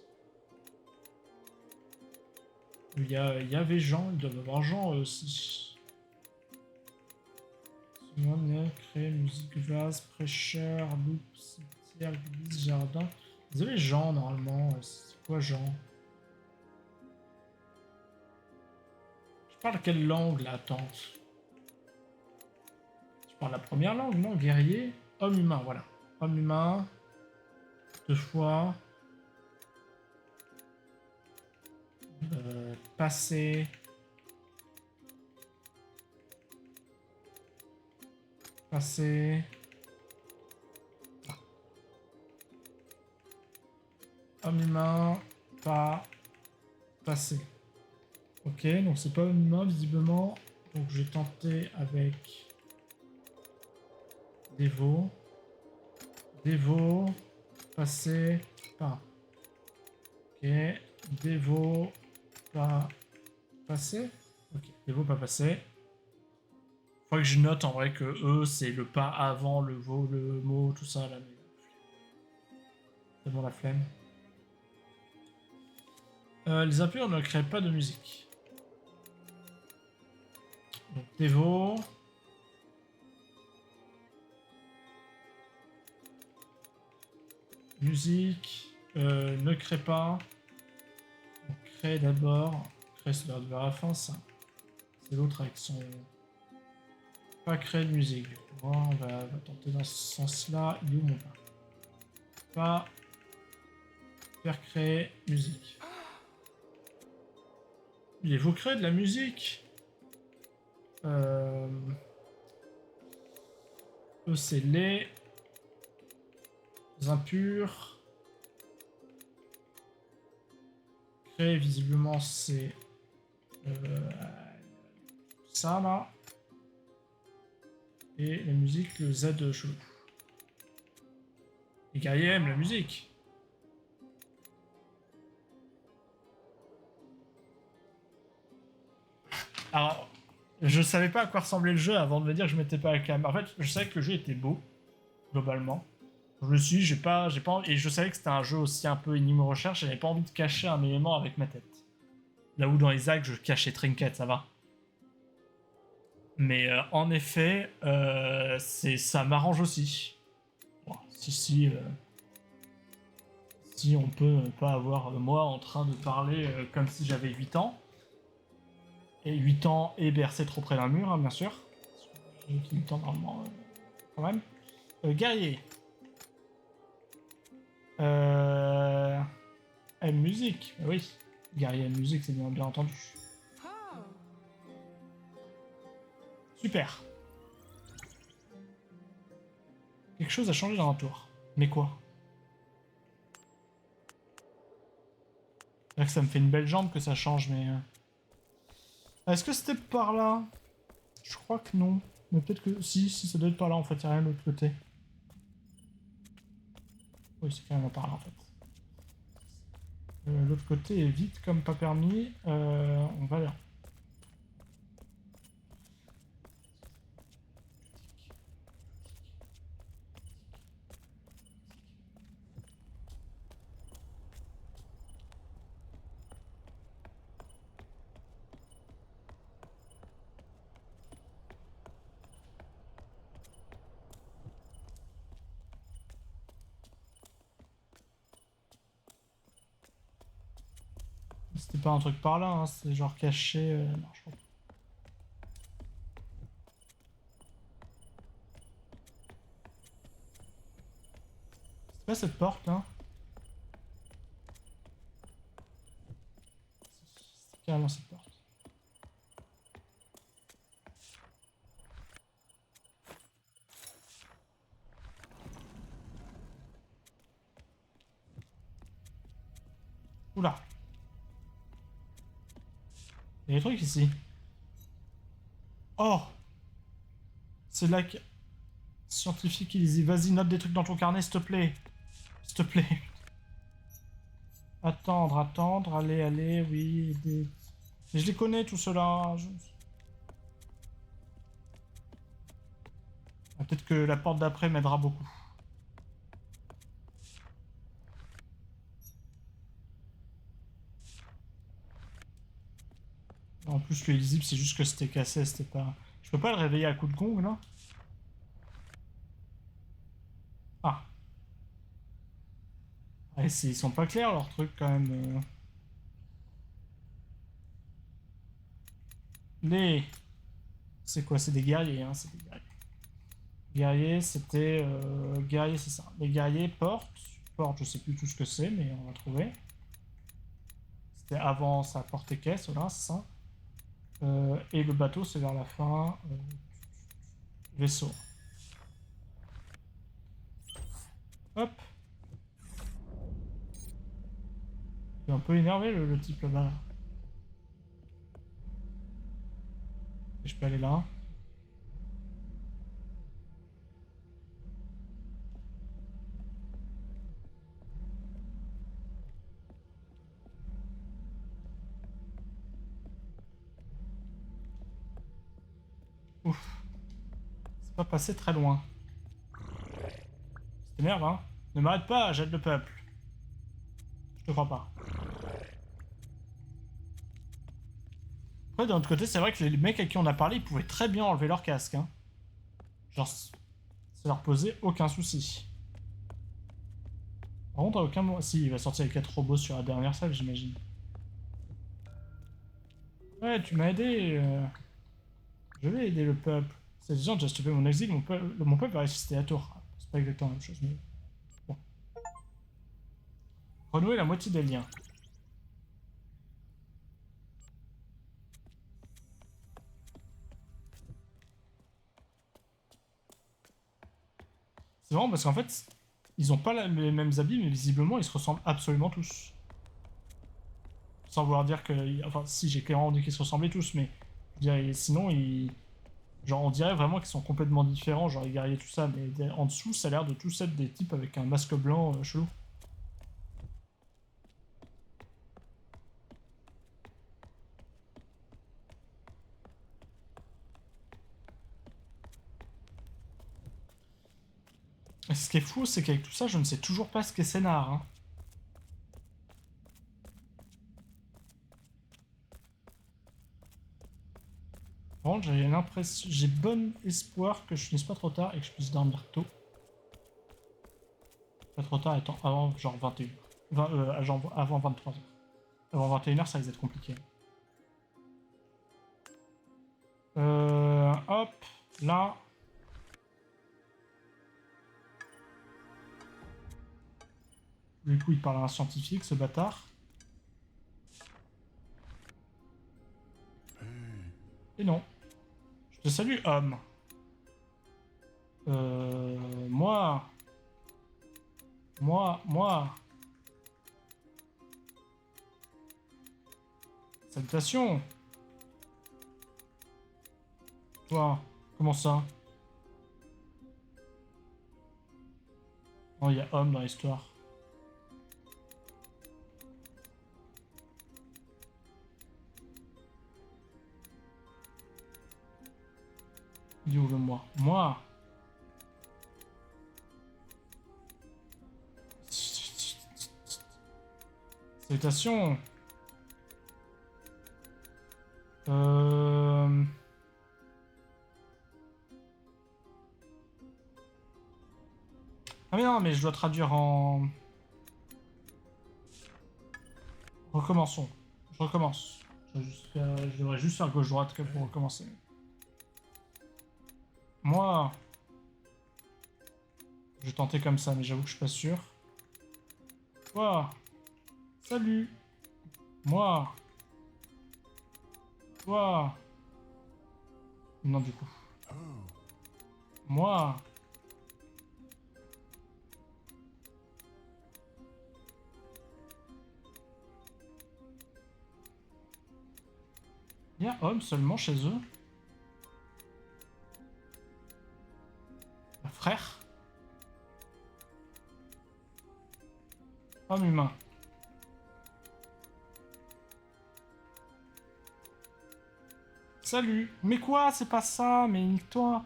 Il y avait Jean, il doit y avoir Jean aussi. Créer musique, vase, prêcheur, loup, cimetière, église, jardin. Vous avez Jean normalement. C'est quoi Jean? Je parle quelle langue là? Attends. Je parle la première langue, non? Guerrier? Homme humain, voilà. Homme humain. 2 fois. Passé. Passé. Ah. Homme humain. Pas. Passé. Ok, donc c'est pas homme humain visiblement. Donc j'ai tenté avec Dévot. Dévot. Passé. Pas. Ok. Dévot. Pas. Passé. Ok. Dévot pas passé. Faut que je note en vrai que eux c'est le pas avant le mot, tout ça là. Mais... c'est bon la flemme. Les impurs ne créent pas de musique. Donc Dévot. Musique. Ne crée pas. On crée d'abord. Crée c'est l'heure de la fin ça. C'est l'autre avec son... pas créer de musique. On va tenter dans ce sens-là. Il est où mon pas? Pas faire créer musique. Il faut créer de la musique. Eux, c'est les impurs. Créer, visiblement, c'est ça là. Et la musique, le Z chelou. Les guerriers aiment la musique. Alors, je savais pas à quoi ressemblait le jeu avant de me dire que je mettais pas la cam. En fait, je savais que le jeu était beau, globalement. Je me suis dit, j'ai pas et je savais que c'était un jeu aussi un peu énigme recherche, j'avais pas envie de cacher un élément avec ma tête. Là où dans les actes, je cachais Trinket, ça va. Mais en effet, ça m'arrange aussi. Bon, si on peut pas avoir moi en train de parler comme si j'avais 8 ans. Et 8 ans et bercé trop près d'un mur, hein, bien sûr. J'ai 8 ans normalement, quand même. Guerrier. Musique, oui. Guerrier musique, c'est bien entendu. Super. Quelque chose a changé dans un tour. Mais quoi? C'est vrai que ça me fait une belle jambe que ça change, mais... Est-ce que c'était par là? Je crois que non. Mais peut-être que... Si, ça doit être par là, en fait. Il n'y a rien de l'autre côté. Oui, c'est carrément par là, en fait. L'autre côté est vite comme pas permis. On va là. C'était pas un truc par là, hein, c'est genre caché. Non, je crois pas. C'est pas cette porte là? C'est carrément cette porte. Oula. Il y a des trucs ici. Oh! C'est là que... Scientifique, il dit vas-y, note des trucs dans ton carnet, s'il te plaît. S'il te plaît. Attendre, attendre, aller, aller, oui. Mais je les connais, tout cela. Ah, peut-être que la porte d'après m'aidera beaucoup. En plus, le lisible, c'est juste que c'était cassé, c'était pas... Je peux pas le réveiller à coup de gong, là? Ah. Ouais, ils sont pas clairs, leurs trucs, quand même. Les... C'est quoi? C'est des guerriers, hein, c'est des guerriers. Guerrier, c'était... Guerrier, c'est ça. Les guerriers, porte. Porte, je sais plus tout ce que c'est, mais on va trouver. C'était avant sa porte et caisse, voilà, c'est ça. Et le bateau, c'est vers la fin. Vaisseau. Hop. Il est un peu énervé, le type là-bas. Là. Je peux aller là. Ouf. C'est pas passé très loin. C'était merde, hein. Ne m'arrête pas, j'aide le peuple. Je te crois pas. Après, d'un autre côté, c'est vrai que les mecs à qui on a parlé, ils pouvaient très bien enlever leur casque, hein. Genre, ça leur posait aucun souci. Par contre, à aucun moment... Si, il va sortir les 4 robots sur la dernière salle, j'imagine. Ouais, tu m'as aidé. Je vais aider le peuple. C'est gens déjà stoppé mon exil, mon peuple va résister à tour. C'est pas exactement la même chose, mais... Bon. Renouer la moitié des liens. C'est marrant parce qu'en fait, ils ont pas les mêmes habits, mais visiblement, ils se ressemblent absolument tous. Sans vouloir dire que... Enfin, si, j'ai clairement dit qu'ils se ressemblaient tous, mais... Je dirais, sinon, ils... Genre, on dirait vraiment qu'ils sont complètement différents, genre les guerriers, tout ça, mais en dessous, ça a l'air de tous être des types avec un masque blanc chelou. Et ce qui est fou, c'est qu'avec tout ça, je ne sais toujours pas ce qu'est scénar. Hein. Par contre, j'ai l'impression, j'ai bon espoir que je finisse pas trop tard et que je puisse dormir tôt. Pas trop tard étant avant genre 21h. Genre avant 23h. Avant 21h, ça risque d'être compliqué. Hop, là. Du coup, il parle à un scientifique, ce bâtard. Et non. Je te salue, homme. Moi. Moi. Salutations. Toi, comment ça? Oh, il y a homme dans l'histoire. Il est où le moi? Moi. Salutations. Ah mais non, mais je dois traduire en... Recommençons. Je Je recommence. Je devrais juste faire gauche-droite pour recommencer. Moi... Je vais tenter comme ça, mais j'avoue que je suis pas sûr. Toi. Salut. Moi. Toi. Non, du coup. Moi. Il y a homme seulement chez eux. Frère. Homme humain. Salut. Mais quoi? C'est pas ça, mais nique-toi.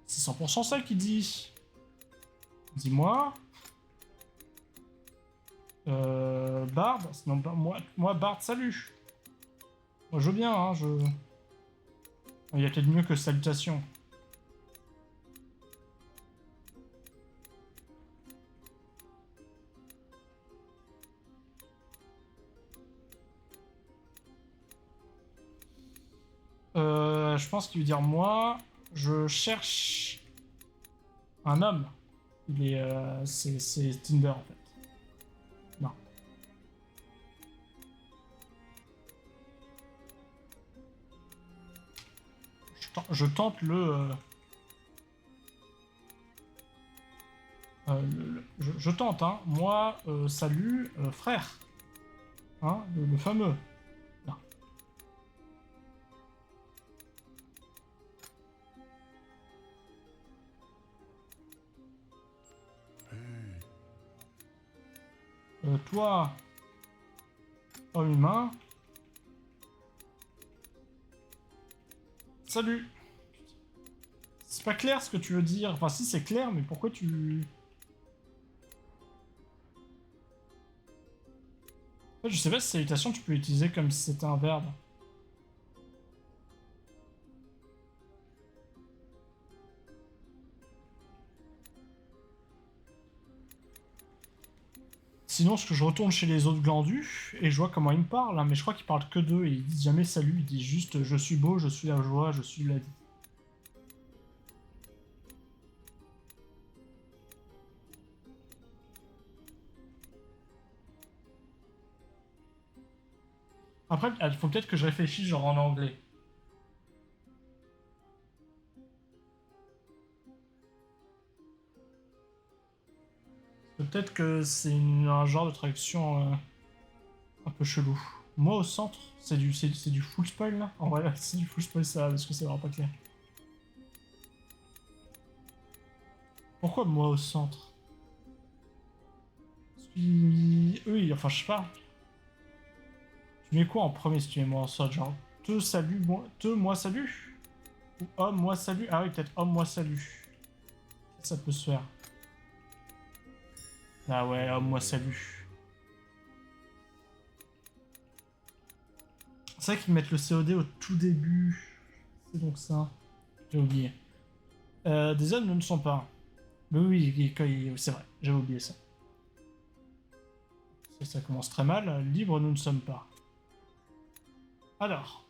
C'est 100% ça qu'il dit. Dis-moi. Bard. Non, moi, Bard, salut. Moi, je veux bien, hein, Il y a peut-être mieux que salutation. Je pense qu'il veut dire moi, je cherche un homme. Il est, c'est Tinder en fait. Non. Je tente je tente, hein. Moi, salut, frère. Hein, le fameux. Non. Toi, homme humain. Salut. C'est pas clair ce que tu veux dire. Enfin, si c'est clair, mais pourquoi tu... En fait, je sais pas si salutation tu peux l'utiliser comme si c'était un verbe. Sinon, ce que je retourne chez les autres glandus et je vois comment ils me parlent, hein, mais je crois qu'ils parlent que d'eux et ils disent jamais salut, ils disent juste je suis beau, je suis la joie, je suis la vie. Après, il faut peut-être que je réfléchisse genre en anglais. Peut-être que c'est un genre de traduction un peu chelou. Moi au centre, c'est du full spoil là. En vrai, c'est du full spoil ça, parce que c'est vraiment pas clair. Pourquoi moi au centre? Enfin je sais pas. Tu mets quoi en premier si tu mets moi en centre? Genre te salut, moi salut? Ou homme moi salut? Ah oui, peut-être homme moi salut. Ça peut se faire. Ah ouais, homme moi salut. C'est vrai qu'ils mettent le COD au tout début. C'est donc ça. J'ai oublié. Des hommes ne le sont pas. Mais oui, c'est vrai, j'avais oublié ça. Ça commence très mal. Libre, nous ne sommes pas. Alors.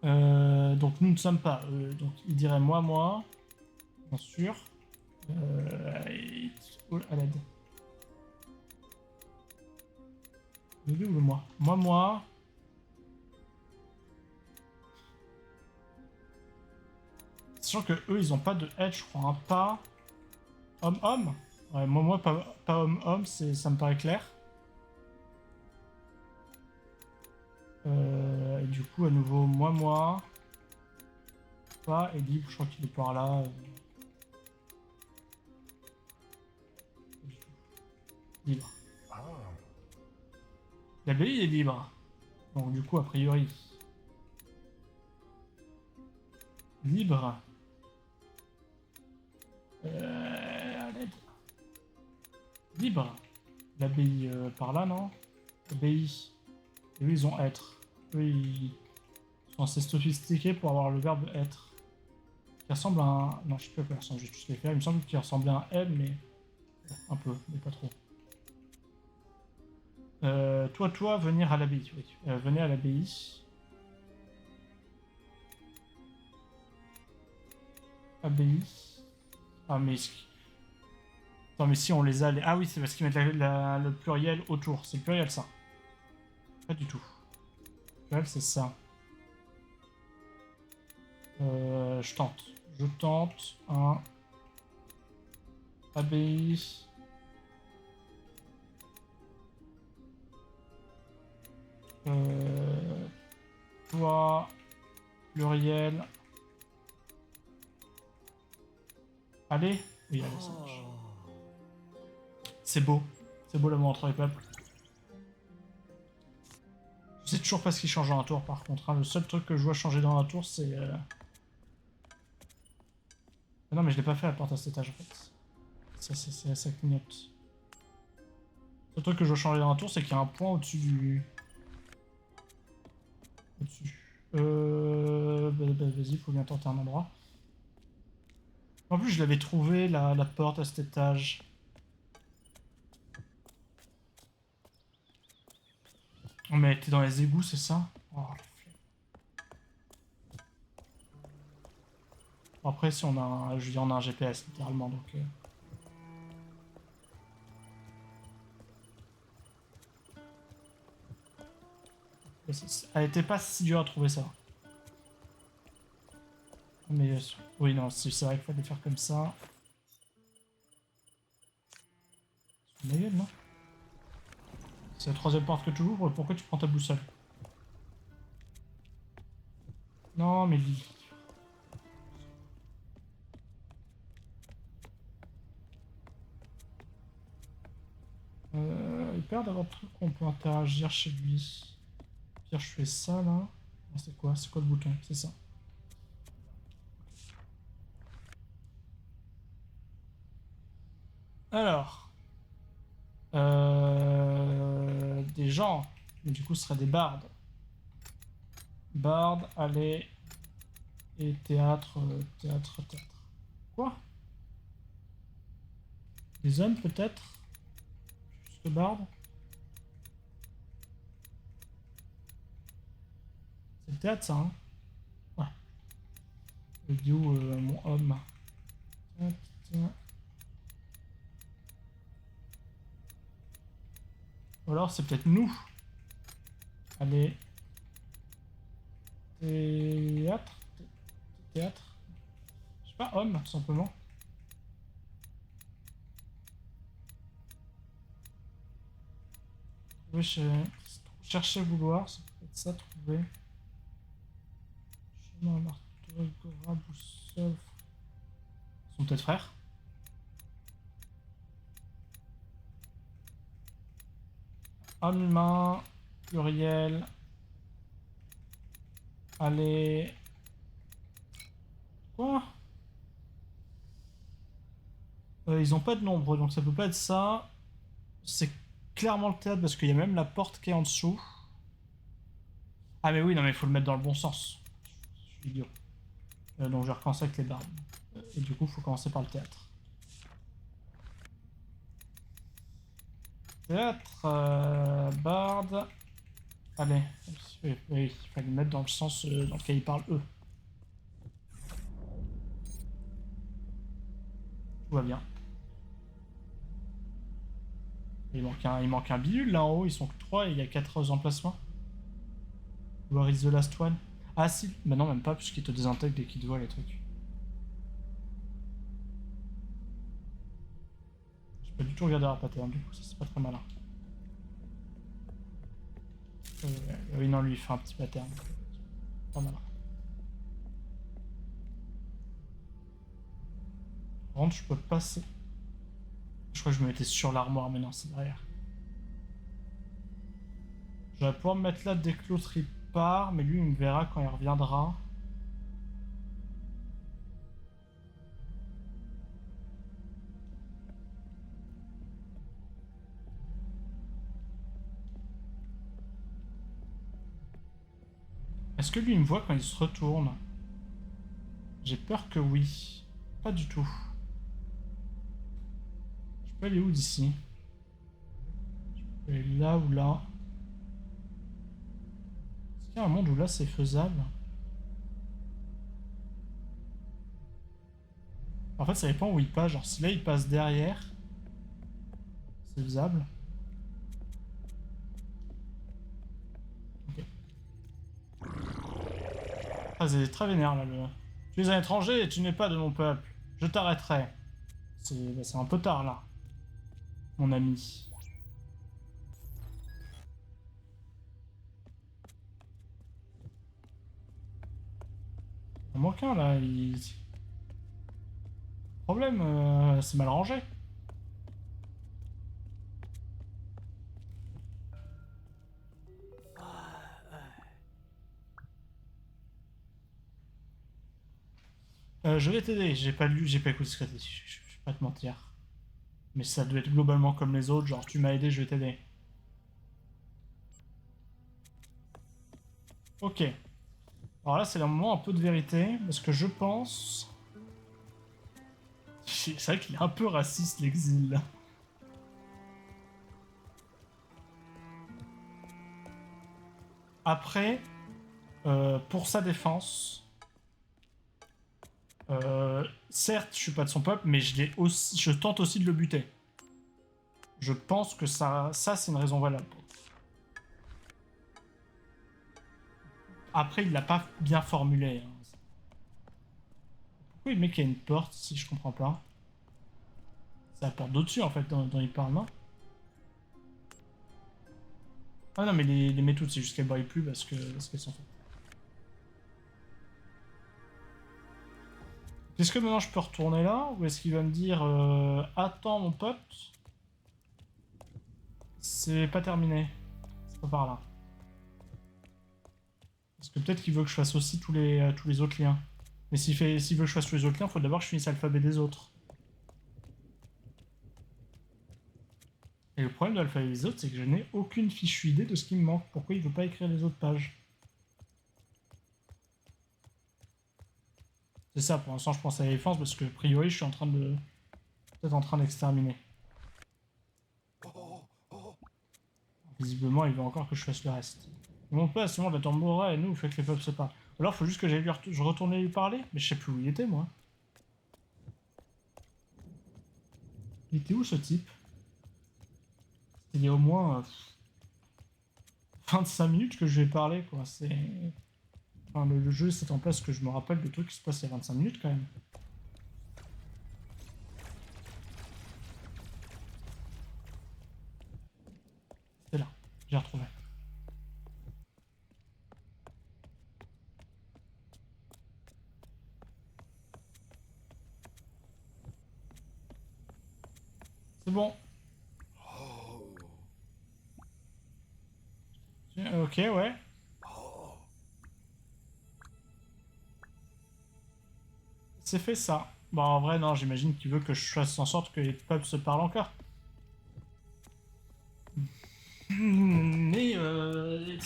Donc nous ne sommes pas. Donc il dirait moi, bien sûr. À l'aide. Le lui ou le moi? Moi. Sachant que eux ils ont pas de head, je crois. Hein. Pas homme. Ouais, moi, pas homme, ça me paraît clair. Et du coup, à nouveau, moi. Pas, et libre, je crois qu'il est par là. Libre. L'abbaye est libre. Donc, du coup, a priori. Libre. À l'aide. Libre. L'abbaye par là, non? L'abbaye. Et eux, ils ont être. Eux, ils sont assez sophistiqués pour avoir le verbe être. Qui ressemble à un... Non, je sais pas à quoi il ressemble, je vais tous les faire. Il me semble qu'il ressemblait à un L, mais... Un peu, mais pas trop. Toi, venir à l'abbaye. Oui. Venez à l'abbaye. Abbaye. Ah, mais... Attends, mais si on les a... Ah oui, c'est parce qu'ils mettent le pluriel autour. C'est le pluriel, ça. Pas du tout. Le pluriel, c'est ça. Je tente. Je tente un... Abbaye... Toi... Pluriel... Allez. Oui, allez, ça marche. C'est beau. C'est beau l'amour entre les peuples. Je sais toujours pas ce qui change dans un tour par contre. Hein. Le seul truc que je vois changer dans un tour, c'est... Non mais je l'ai pas fait à la porte à cet étage en fait. Ça clignote. Le truc que je vois changer dans un tour, c'est qu'il y a un point au-dessus du... Au-dessus. Vas-y, faut bien tenter un endroit. En plus, je l'avais trouvé, la porte à cet étage. Oh, mais elle était dans les égouts, c'est ça? Oh, bon, après, si on a un... Je veux dire, on a un GPS, littéralement, donc... Elle était pas si dure à trouver ça. Mais... oui, non, c'est vrai qu'il fallait faire comme ça. C'est une gueule, non? C'est la troisième porte que tu ouvres, pourquoi tu prends ta boussole? Non, mais... il perd d'avoir le truc qu'on peut interagir chez lui. Pire, je fais ça, là. Non, c'est quoi? C'est quoi le bouton? C'est ça. Alors... des gens, mais du coup ce seraient des bardes. Bardes, allez, et théâtre, théâtre. Quoi? Des hommes peut-être? Plus que bardes? C'est le théâtre ça, hein? Ouais. Le dit où mon homme? Ou alors c'est peut-être nous. Allez. Théâtre? Théâtre? Je sais pas, homme, tout simplement. Oui, chercher vouloir, ça peut être ça, trouver. Chemin, marteau, Gora, boussole. Ils sont peut-être frères. Homme humain, pluriel. Allez. Quoi? Ils ont pas de nombre, donc ça peut pas être ça. C'est clairement le théâtre parce qu'il y a même la porte qui est en dessous. Ah mais oui, non mais il faut le mettre dans le bon sens. Je suis idiot. Donc je vais recommencer avec les bardes. Et du coup, il faut commencer par le théâtre. Théâtre, barde. Allez, oui, il fallait le mettre dans le sens dans lequel ils parlent eux. Tout va bien. Il manque un bidule là en haut, ils sont que 3 et il y a 4 emplacements. Where is the last one? Ah si, bah non même pas puisqu'il te désintègre dès qu'il te voit les trucs. J'ai pas du tout regardé la pattern du coup, ça c'est pas très malin. Oui non lui il fait un petit pattern. Pas malin. Par contre je peux passer. Je crois que je me mettais sur l'armoire mais non c'est derrière. Je vais pouvoir me mettre là dès que l'autre il part, mais lui il me verra quand il reviendra. Est-ce que lui il me voit quand il se retourne? J'ai peur que oui. Pas du tout. Je peux aller où d'ici? Je peux aller là ou là. Est-ce qu'il y a un monde où là c'est faisable? En fait, ça dépend où il passe. Genre, si là il passe derrière, c'est faisable. Ok. Ah, c'est très vénère là. Tu es un étranger et tu n'es pas de mon peuple. Je t'arrêterai. C'est un peu tard là, mon ami. Il manque un là. Problème, c'est mal rangé. Je vais t'aider. J'ai pas lu, j'ai pas écouté ce que t'as dit. Je vais pas te mentir. Mais ça doit être globalement comme les autres. Genre, tu m'as aidé, je vais t'aider. Ok. Alors là, c'est un moment un peu de vérité. Parce que je pense. C'est vrai qu'il est un peu raciste, l'exil là. Après, pour sa défense. Certes, je suis pas de son peuple, mais je tente aussi de le buter. Je pense que ça c'est une raison valable. Après, il l'a pas bien formulé. Hein. Pourquoi il met qu'il y a une porte si je comprends pas? C'est la porte d'au-dessus en fait dont il parle, non? Ah non, mais les méthodes, c'est juste qu'elles brillent plus parce qu'elles sont faites. Est-ce que maintenant je peux retourner là? Ou est-ce qu'il va me dire attends mon pote, c'est pas terminé. C'est pas par là. Parce que peut-être qu'il veut que je fasse aussi tous les autres liens. Mais s'il veut que je fasse tous les autres liens, il faut d'abord que je finisse l'alphabet des autres. Et le problème de l'alphabet des autres, c'est que je n'ai aucune fichue idée de ce qui me manque. Pourquoi il veut pas écrire les autres pages? C'est ça, pour l'instant je pense à la défense parce que a priori je suis en train de. Peut-être en train d'exterminer. Visiblement il veut encore que je fasse le reste. Mon père, c'est bon, la Tambora et nous, fait que les peuples se parlent. Ou alors faut juste que je retourne lui parler, mais je sais plus où il était moi. Il était où ce type? Il y a au moins 25 minutes que je lui ai parlé quoi. C'est. Enfin, le jeu c'est en place que je me rappelle de trucs qui se passent il y a 25 minutes quand même. C'est là, j'ai retrouvé. C'est bon. Ok, ouais. C'est fait ça. Bon, en vrai, non, j'imagine qu'il veut que je fasse en sorte que les peuples se parlent encore. Mais les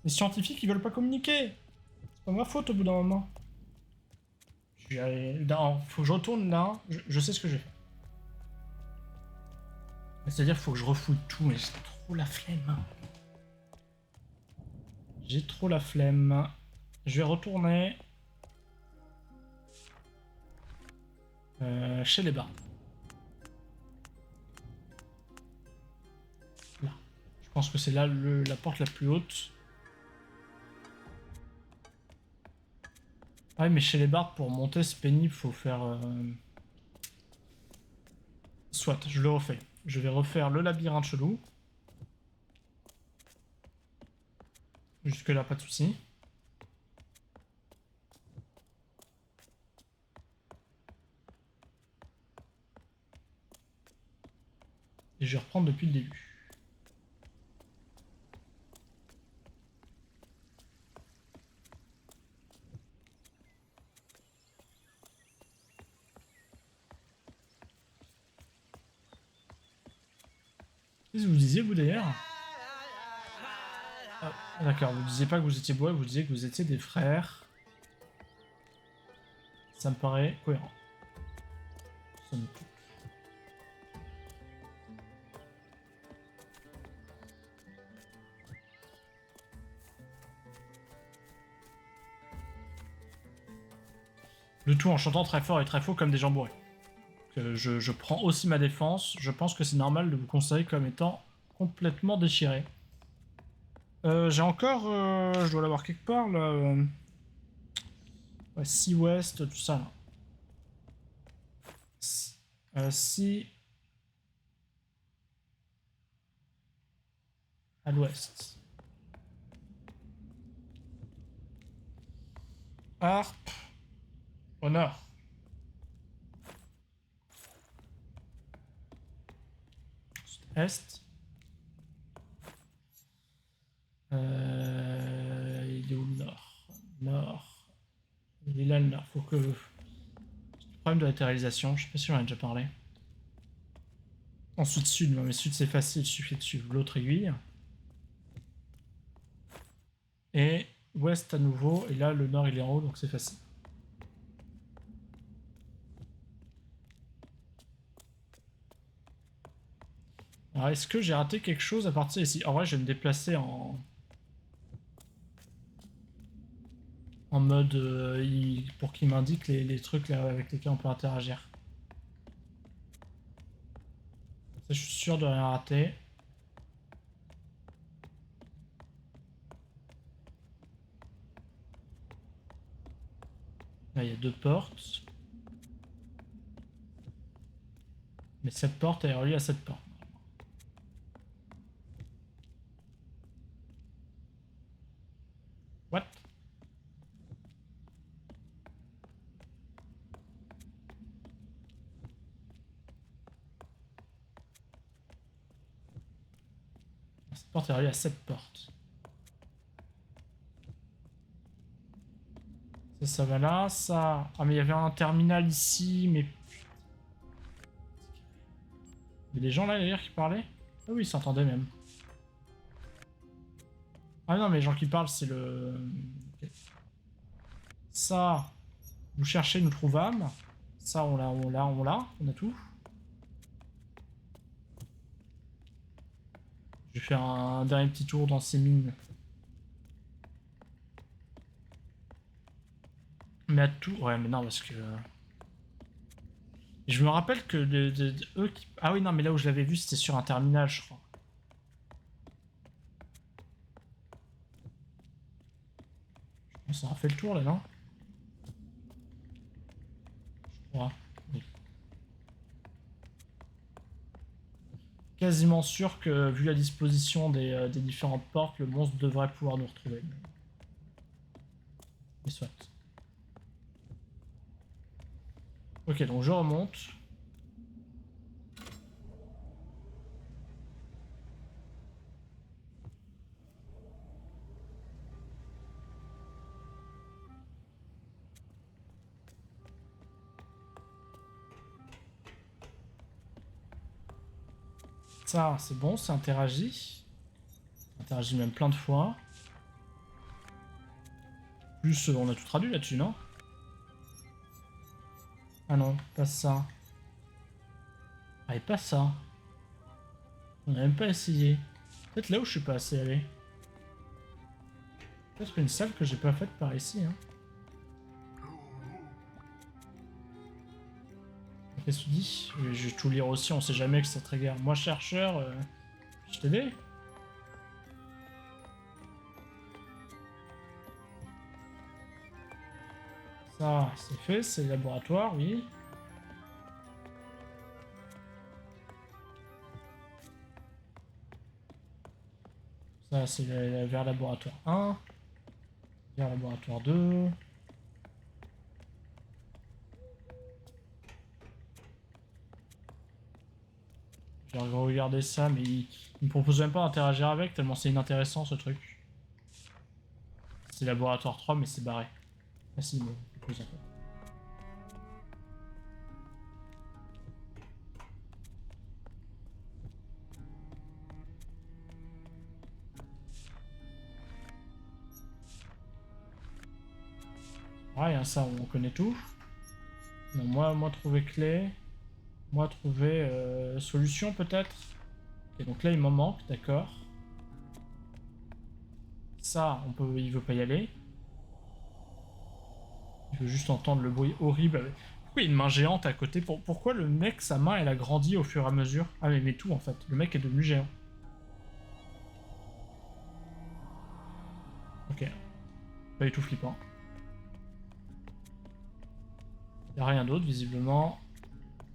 scientifiques, ils veulent pas communiquer. C'est pas ma faute au bout d'un moment. Non, faut que je retourne là. Je sais ce que j'ai fait. C'est-à-dire, faut que je refouille tout, mais j'ai trop la flemme. J'ai trop la flemme. Je vais retourner chez les bars. Là. Je pense que c'est là la porte la plus haute. Ouais, mais chez les bardes, pour monter, c'est pénible, faut faire. Soit, je le refais. Je vais refaire le labyrinthe chelou. Jusque-là, pas de soucis. Et je vais reprendre depuis le début. Qu'est-ce que vous disiez, vous d'ailleurs? Ah, d'accord, vous disiez pas que vous étiez bois, vous disiez que vous étiez des frères. Ça me paraît cohérent. Somme toute. Le tout en chantant très fort et très faux comme des gens bourrés. Je prends aussi ma défense. Je pense que c'est normal de vous considérer comme étant complètement déchiré. J'ai encore... je dois l'avoir quelque part, là. Ouais, Sea West, tout ça, là. Sea... à l'ouest. Harp... au nord. Est. Il est où le nord? Nord. Il est là le nord. Faut que... Le problème de la réalisation, je sais pas si on en a déjà parlé. Ensuite sud, non mais sud c'est facile, il suffit de suivre l'autre aiguille. Et ouest à nouveau, et là le nord il est en haut donc c'est facile. Alors est-ce que j'ai raté quelque chose à partir d'ici? En vrai je vais me déplacer en mode pour qu'il m'indique les trucs là, avec lesquels on peut interagir. Ça, je suis sûr de rien rater. Là il y a 2 portes. Mais cette porte elle est reliée à cette porte. What? Cette porte est reliée à cette porte. Ça va là, ça... Ah mais il y avait un terminal ici, mais... Il y a des gens là d'ailleurs qui parlaient? Ah oui, ils s'entendaient même. Ah non mais les gens qui parlent c'est le... Okay. Ça, vous cherchez, nous trouvâmes. Ça on l'a, on a tout. Je vais faire un dernier petit tour dans ces mines. Mais à tout... Ouais mais non parce que... Je me rappelle que eux qui... Ah oui non mais là où je l'avais vu c'était sur un terminal je crois. On s'en a fait le tour là non? Je crois. Oui. Quasiment sûr que vu la disposition des différentes portes, le monstre devrait pouvoir nous retrouver. Mais soit. Ok donc je remonte. Ça, c'est bon, ça interagit. Ça interagit même plein de fois. Plus, on a tout traduit là-dessus, non? Ah non, pas ça. Ah, et pas ça. On n'a même pas essayé. Peut-être là où je suis pas assez allé. Peut-être une salle que j'ai pas faite par ici, hein. Qu'est-ce que tu dis? Je vais tout lire aussi, on sait jamais que ça te regarde. Moi, chercheur, je t'aide. Ça, c'est fait, c'est le laboratoire, oui. Ça, c'est vers laboratoire 1. Vers laboratoire 2. J'ai regardé ça, mais il me propose même pas d'interagir avec, tellement c'est inintéressant ce truc. C'est laboratoire 3, mais c'est barré. Ah si, mais il propose un peu. Ouais, hein, ça, on connaît tout. Non, moi trouver clé. Moi trouver solution peut-être. Et donc là il m'en manque, d'accord. Ça, il veut pas y aller. Il veut juste entendre le bruit horrible. Pourquoi il y a une main géante à côté? Pourquoi le mec, sa main, elle a grandi au fur et à mesure? Ah mais tout en fait. Le mec est devenu géant. Ok. Pas du tout flippant. Il n'y a rien d'autre visiblement.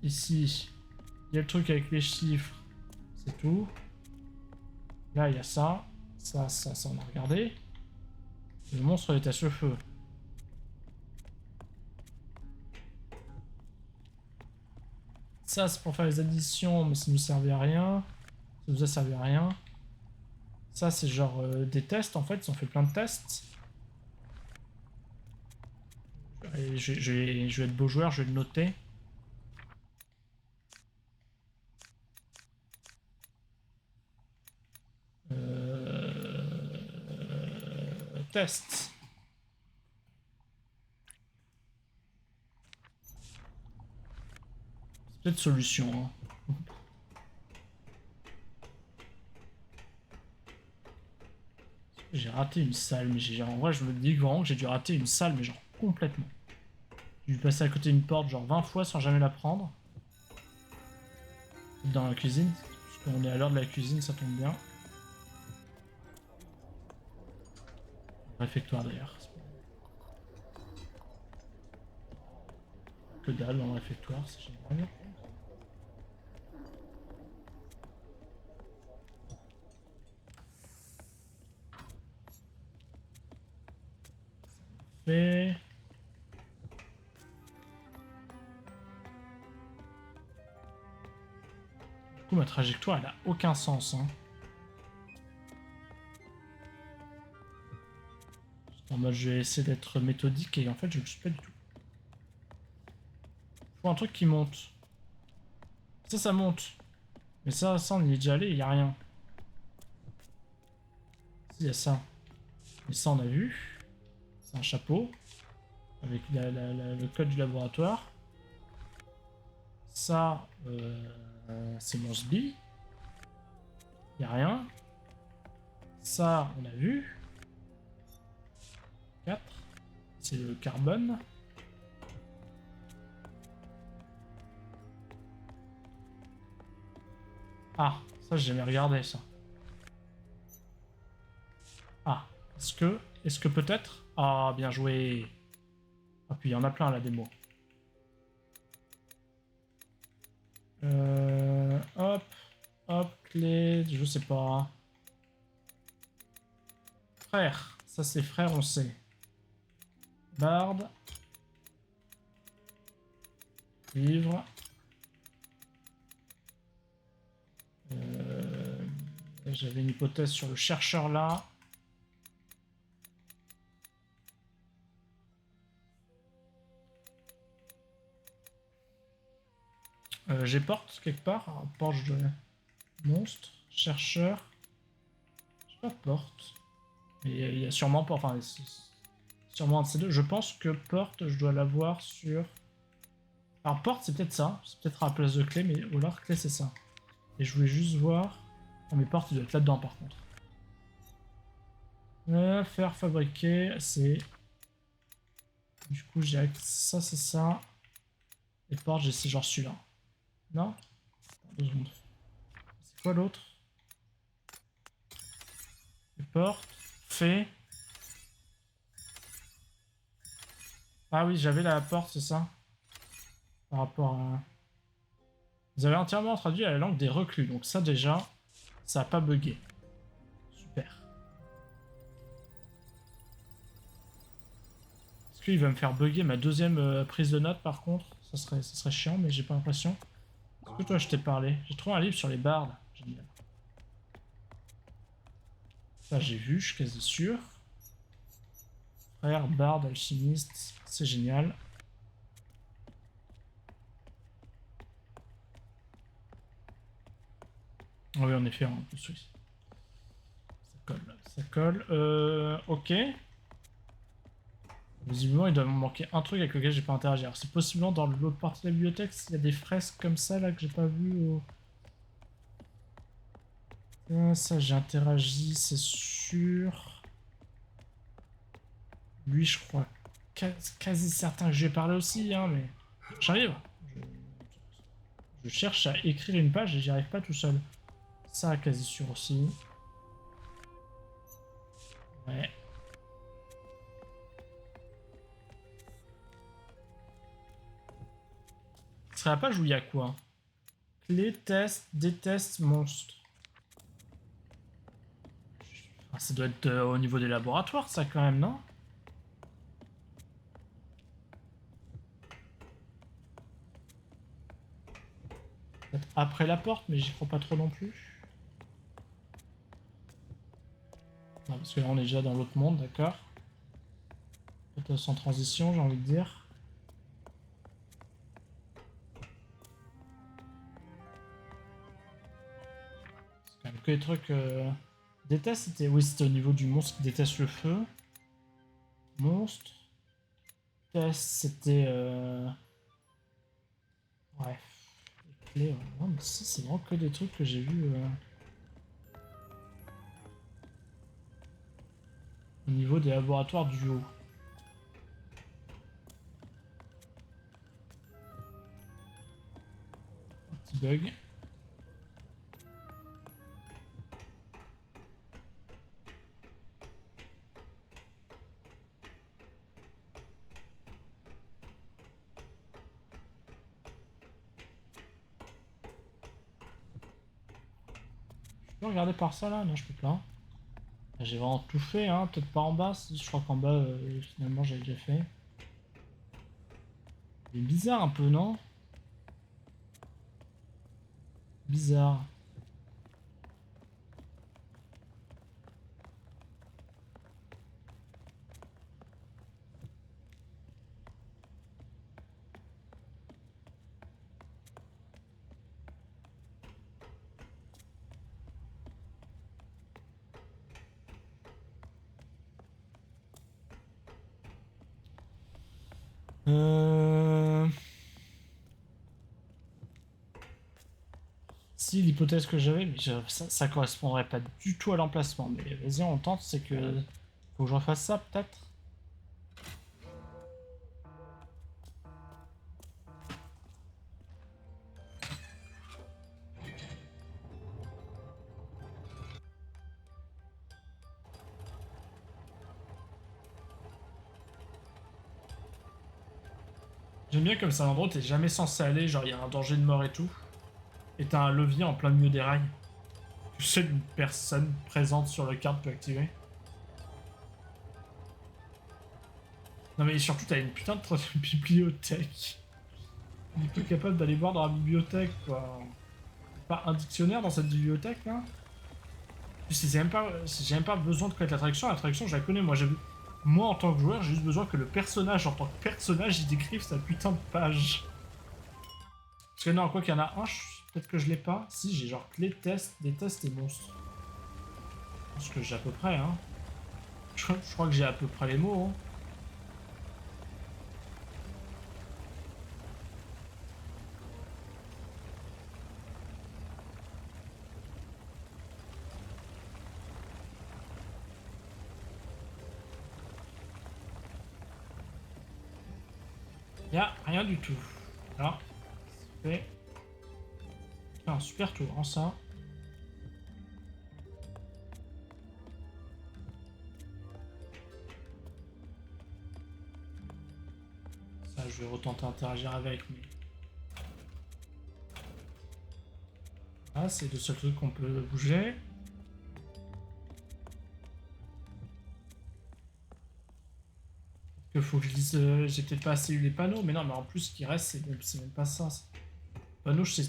Ici, il y a le truc avec les chiffres. C'est tout. Là, il y a ça. Ça, on a regardé. Le monstre est à ce feu. Ça, c'est pour faire les additions, mais ça nous servait à rien. Ça nous a servi à rien. Ça, c'est genre des tests, en fait. Ils ont fait plein de tests. Et je vais être beau joueur, je vais le noter. Test. C'est peut-être solution. Hein. J'ai raté une salle, mais en vrai, je me dis vraiment que j'ai dû rater une salle, mais genre complètement. J'ai dû passer à côté d'une porte genre 20 fois sans jamais la prendre. Dans la cuisine, parce qu'on est à l'heure de la cuisine, ça tombe bien. Réfectoire d'ailleurs. Que dalle dans le réfectoire, c'est génial. Fait. Du coup, ma trajectoire, elle a aucun sens. Hein. En mode, je vais essayer d'être méthodique et en fait, je ne le suis pas du tout. Faut un truc qui monte. Ça monte. Mais ça, on y est déjà allé, il n'y a rien. Il y a ça. Mais ça, on a vu. C'est un chapeau. Avec le code du laboratoire. Ça, c'est mon SBI. Il n'y a rien. Ça, on a vu. 4. C'est le carbone. Ah, ça, j'ai jamais regardé, ça. Ah, est-ce que peut-être... Ah, bien joué. Ah, puis il y en a plein, la démo. Hop, clé, je sais pas. Frère, ça c'est frère, on sait. Bard. Livre. J'avais une hypothèse sur le chercheur là. J'ai porte quelque part. Porte de monstre. Chercheur. Je sais pas porte. Mais il y a sûrement pas. Enfin, sûrement un de ces deux. Je pense que porte, je dois l'avoir sur. Alors porte, c'est peut-être ça. C'est peut-être à la place de clé, mais ou alors clé, c'est ça. Et je voulais juste voir. Ah, mais porte, il doit être là-dedans par contre. Faire fabriquer, c'est. Du coup, j'ai ça, c'est ça. Et porte, j'ai genre celui-là. Non? 2 secondes. C'est quoi l'autre? Les portes. Fait. Ah oui, j'avais la porte, c'est ça? Par rapport à. Vous avez entièrement traduit à la langue des reclus. Donc ça déjà, ça a pas bugué. Super. Est-ce qu'il va me faire bugger ma deuxième prise de notes par contre? Ça serait chiant, mais j'ai pas l'impression. Est-ce que toi je t'ai parlé? J'ai trouvé un livre sur les bardes. Génial. Ça j'ai vu, je suis quasi sûr. Frère, barde, alchimiste, c'est génial. Ah oui, en effet, en plus, oui. Ça colle, ça colle. Ok. Visiblement, il doit me manquer un truc avec lequel j'ai pas interagi. Alors, c'est possiblement dans l'autre partie de la bibliothèque, s'il y a des fresques comme ça là que j'ai pas vu. Ça, j'ai interagi, c'est sûr. Lui, je crois quasi certain que je lui ai parlé aussi, hein, mais j'arrive. Je cherche à écrire une page et j'y arrive pas tout seul. Ça, quasi sûr aussi. Ouais. Ce serait la page où il y a quoi? Clé, test, déteste, monstre. Ah, ça doit être au niveau des laboratoires, ça, quand même, non? Peut-être après la porte, mais j'y crois pas trop non plus. Non, parce que là, on est déjà dans l'autre monde, d'accord. Peut-être sans transition, j'ai envie de dire. C'est quand même que les trucs... Déteste, c'était... Oui, c'était au niveau du monstre qui déteste le feu. Monstre. Test, c'était... Ouais. Les clés, ouais. Non, mais ça, c'est vraiment que des trucs que j'ai vus... au niveau des laboratoires du haut. Un petit bug. Je peux regarder par ça là? Non, je peux pas. J'ai vraiment tout fait, hein. Peut-être pas en bas. Je crois qu'en bas, finalement, j'avais déjà fait. C'est bizarre un peu, non? Bizarre. Euh... Si l'hypothèse que j'avais, mais ça correspondrait pas du tout à l'emplacement. Mais vas-y, on tente, c'est que faut que je refasse ça peut-être. J'aime bien comme c'est un endroit où t'es jamais censé aller, genre il y a un danger de mort et tout. Et t'as un levier en plein milieu des rails. Que seule une personne présente sur la carte peut activer. Non mais surtout t'as une putain de bibliothèque. Il est pas capable d'aller voir dans la bibliothèque quoi. Pas un dictionnaire dans cette bibliothèque là. Si j'ai même pas besoin de connaître l'attraction je la connais. Moi en tant que joueur, j'ai juste besoin que le personnage en tant que personnage il décrive sa putain de page. Parce que non, quoi qu'il y en a un, peut-être que je l'ai pas. Si, j'ai genre clé, test, des tests et monstres. Je pense que j'ai à peu près, hein. Je crois que j'ai à peu près les mots, hein. Y a rien du tout. Là, c'est fait. Un super tour, hein, ça. Ça, je vais retenter d'interagir avec, mais... Ah, c'est le seul truc qu'on peut bouger. Il faut que je dise... j'ai peut-être pas assez eu les panneaux, mais non, mais en plus, ce qui reste, c'est même pas ça. Panneaux, je sais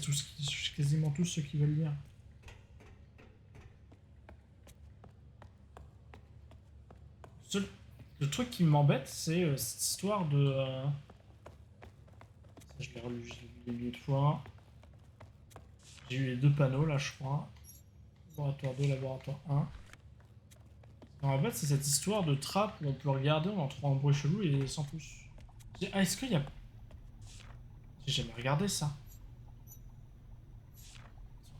quasiment tout ce qu'ils veulent dire. Le truc qui m'embête, c'est cette histoire de... Ça, je l'ai relu, je l'ai lu une fois. J'ai eu les deux panneaux, là, je crois. Laboratoire 2, laboratoire 1. En fait, c'est cette histoire de trappe où on peut regarder, on entend un bruit chelou et sans plus. Ah, est-ce qu'il y a... J'ai jamais regardé ça.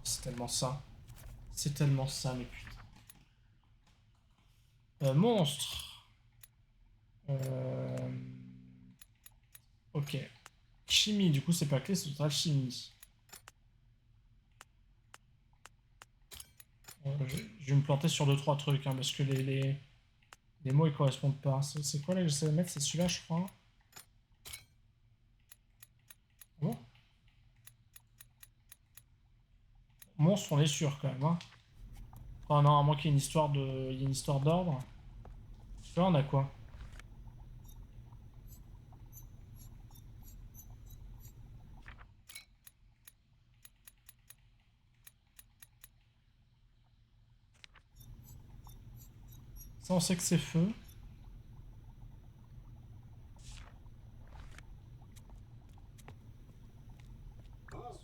C'est tellement ça. C'est tellement ça, mais putain. Monstre. Ok. Chimie, du coup, c'est pas clé, c'est total chimie. Je vais me planter sur 2-3 trucs, hein, parce que les mots ils correspondent pas. C'est quoi là que j'essaie de mettre? C'est celui-là, je crois. Bon. Monstre, on est sûr quand même. Hein. Oh non, à moins qu'il y ait une histoire de. Il y ait une histoire d'ordre. Là, on a quoi? Ça, on sait que c'est feu.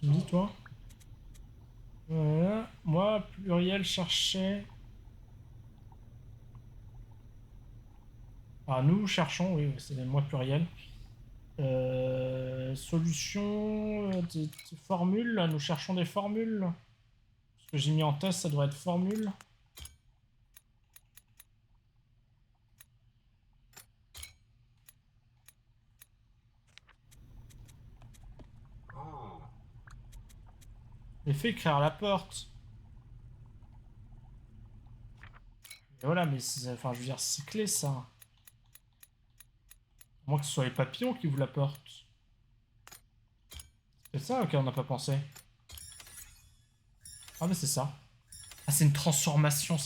Tu me dis, toi? Voilà. Moi, pluriel, cherchais. Ah, nous cherchons, oui, c'est moi pluriel. Solution, des formules, là, nous cherchons des formules. Ce que j'ai mis en test, ça doit être formule. J'ai fait écrire la porte. Et voilà, mais enfin, je veux dire, c'est clé ça. À moins que ce soit les papillons qui vous la portent. C'est ça auquel on n'a pas pensé. Ah, mais c'est ça. Ah, c'est une transformation.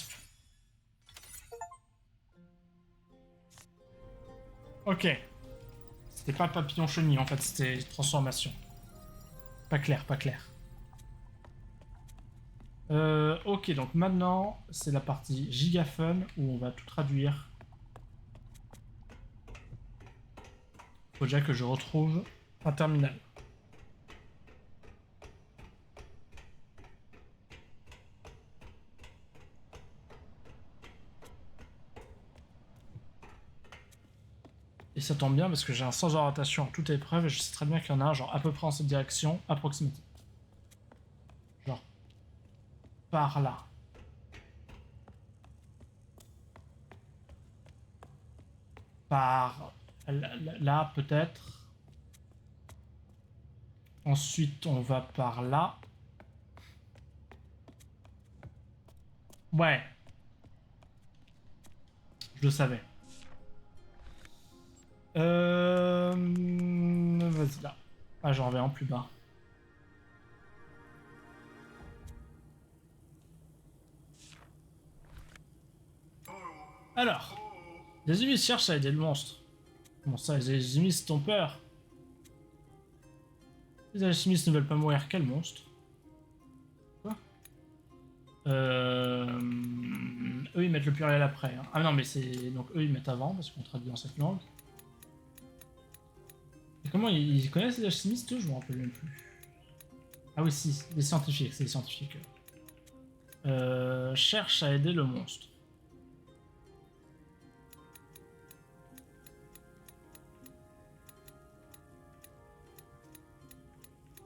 Ok. C'était pas papillon chenille en fait, c'était transformation. Pas clair, pas clair. Ok, donc maintenant, c'est la partie gigafun où on va tout traduire. Faut déjà que je retrouve un terminal. Et ça tombe bien parce que j'ai un sens d'orientation en toute épreuve et je sais très bien qu'il y en a un genre à peu près en cette direction, approximative. Genre par là. Par là peut-être. Ensuite on va par là. Ouais. Je le savais. Vas-y là. Ah, j'en reviens en plus bas. Alors, les humistes cherchent à aider le monstre. Comment ça, les humistes ont peur? Les alchimistes ne veulent pas mourir, quel monstre? Quoi? Eux ils mettent le pluriel après. Hein. Ah non, mais c'est. Donc eux ils mettent avant parce qu'on traduit dans cette langue. Et comment ils connaissent les alchimistes? Je me rappelle même plus. Ah oui, si, les scientifiques, c'est les scientifiques. Cherche à aider le monstre.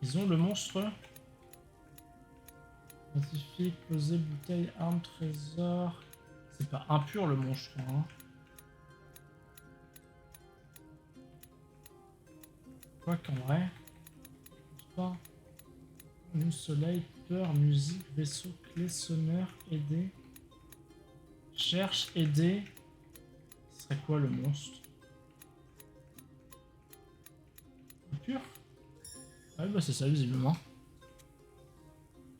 Ils ont le monstre. Scientifique, posé, bouteille, arme, trésor. C'est pas impur le monstre, hein. Quoi qu'en vrai. Pas. Nous, soleil, peur, musique, vaisseau, clé, sonneur, aider. Cherche, aider. Ce serait quoi le monstre? Impur? Ouais, bah c'est ça, visiblement.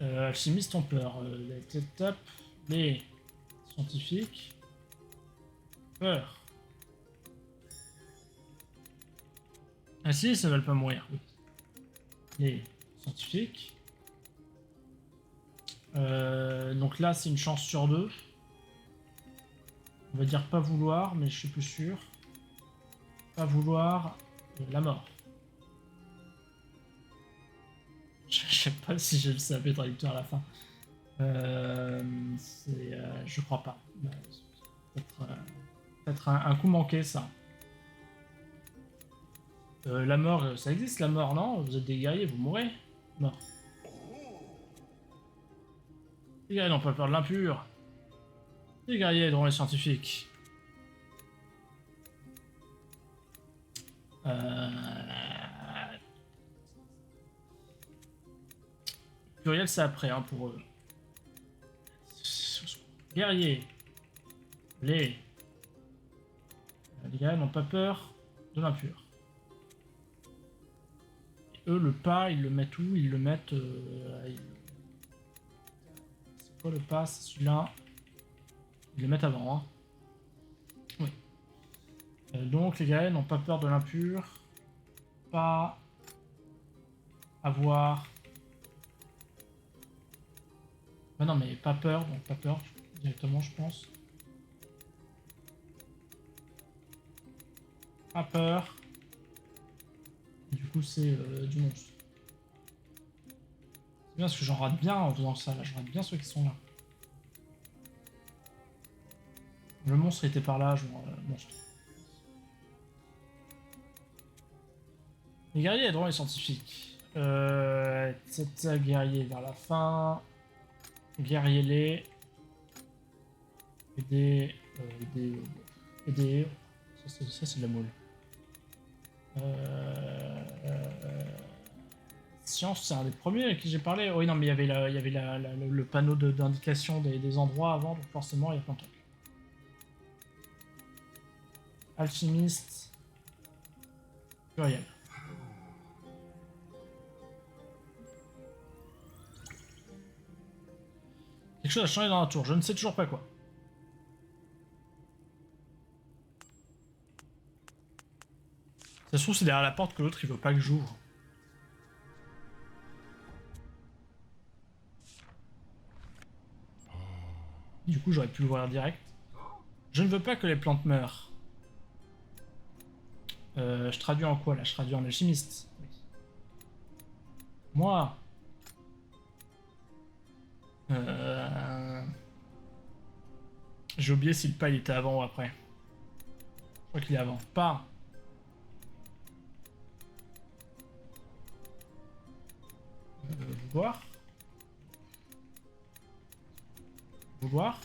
Alchimiste ont peur. Les étapes, les scientifiques. Peur. Ah si, ils ne veulent pas mourir. Oui. Les scientifiques. Donc là, c'est une chance sur deux. On va dire pas vouloir, mais je suis plus sûr. Pas vouloir, la mort. Je sais pas si j'ai le CAP traducteur à la fin. Je crois pas. être un coup manqué, ça. La mort, ça existe, la mort, non? Vous êtes des guerriers, vous mourrez? Mort. Les guerriers n'ont pas peur de l'impur. Les guerriers aideront les scientifiques. Pluriel, c'est après, hein, pour eux. Guerriers. Les guerriers n'ont pas peur de l'impur. Eux, le pas, ils le mettent où? Ils le mettent... C'est quoi le pas? C'est celui-là. Ils le mettent avant, hein. Oui. Donc, les guerriers n'ont pas peur de l'impur. Pas... Avoir... Bah non, mais pas peur, donc pas peur, directement, je pense. Pas peur. Du coup, c'est du monstre. C'est bien parce que j'en rate bien en faisant ça, là. Je rate bien ceux qui sont là. Le monstre était par là, genre monstre. Les guerriers aideront les scientifiques. C'est guerrier vers la fin. Guerrier-les. Aider. Ça c'est de la moule. Science, c'est un des premiers avec qui j'ai parlé. Oui, non, mais il y avait, le panneau d'indication des endroits avant, donc forcément, il y a plein de trucs. Alchimiste. Pluriel. Quelque chose a changé dans la tour, je ne sais toujours pas quoi. Ça se trouve, c'est derrière la porte que l'autre il veut pas que j'ouvre. Du coup, j'aurais pu l'ouvrir direct. Je ne veux pas que les plantes meurent. Je traduis en quoi là? Je traduis en alchimiste. Oui. Moi. J'ai oublié si le pas il était avant ou après. Je crois qu'il est avant. Pas. Vouloir. Vouloir.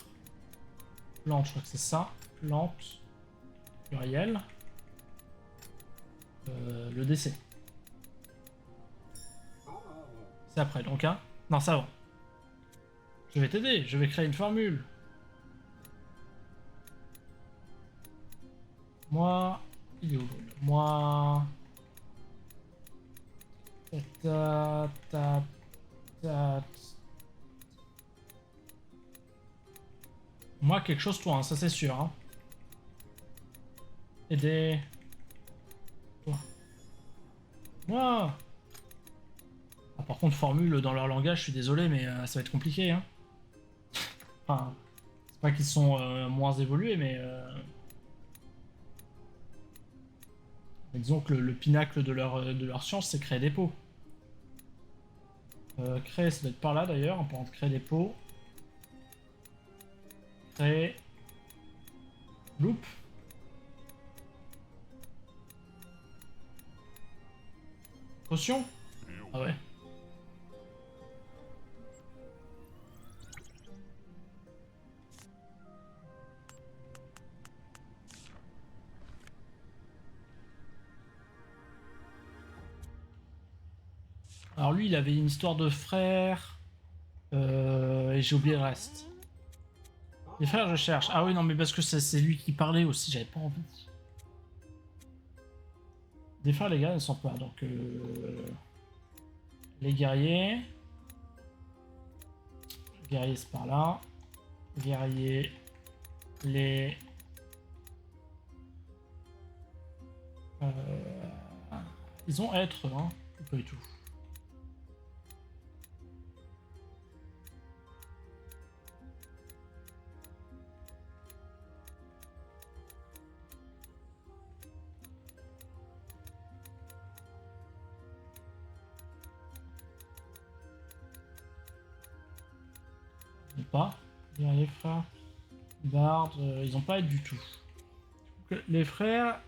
Plante, je crois que c'est ça. Plante. Pluriel. Le décès. C'est après, donc hein. Non, c'est avant. Je vais t'aider, je vais créer une formule. Moi... Il est où? Moi... Moi, quelque chose, toi, hein, ça c'est sûr. Hein. Aider... Toi. Moi... Ah, par contre, formule dans leur langage, je suis désolé, mais ça va être compliqué. Hein. Enfin, c'est pas qu'ils sont moins évolués, mais... disons que le pinacle de leur science, c'est créer des pots. Créer, ça doit être par là d'ailleurs, en parlant de créer des pots. Créer... Loop. Potion. Ah ouais. Alors lui, il avait une histoire de frère. Et j'ai oublié le reste. Les frères, je cherche. Ah oui, non, mais parce que c'est lui qui parlait aussi, j'avais pas envie. Des frères, les gars, ne sont pas. Donc, les guerriers. Guerriers, c'est par là. Guerriers. Les... Ils ont être, hein. Pas du tout. Pas. Guerriers, frères. Bard, ils ont pas être du tout. les frères...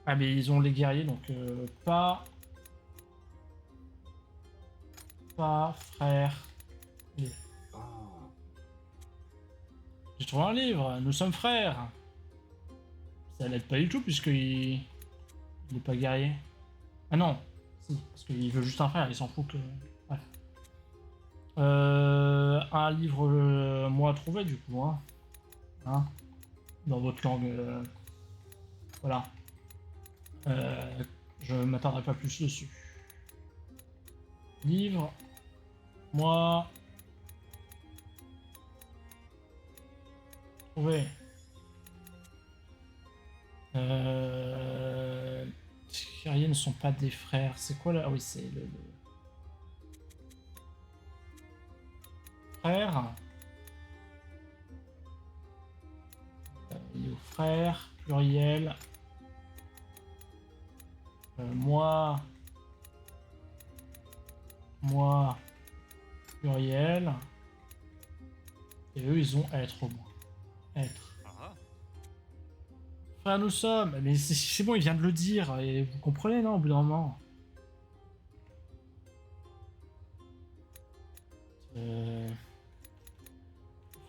Ah mais ils ont les guerriers, donc pas... Pas frère. J'ai trouvé un livre, nous sommes frères. Ça l'aide pas du tout puisqu'il il est pas guerrier. Ah non, si, parce qu'il veut juste un frère, il s'en fout que... Bref. Un livre moi à trouver du coup, hein, dans votre langue. Voilà. Je m'attarderai pas plus dessus. Livre, moi... Trouver. Les guerriers ne sont pas des frères. C'est quoi là? Ah oui, c'est le frère. Il est au frère, pluriel. Moi, pluriel. Et eux, ils ont être au moins. Être. Frère, nous sommes. Mais c'est bon, il vient de le dire. Et vous comprenez, non, au bout d'un moment.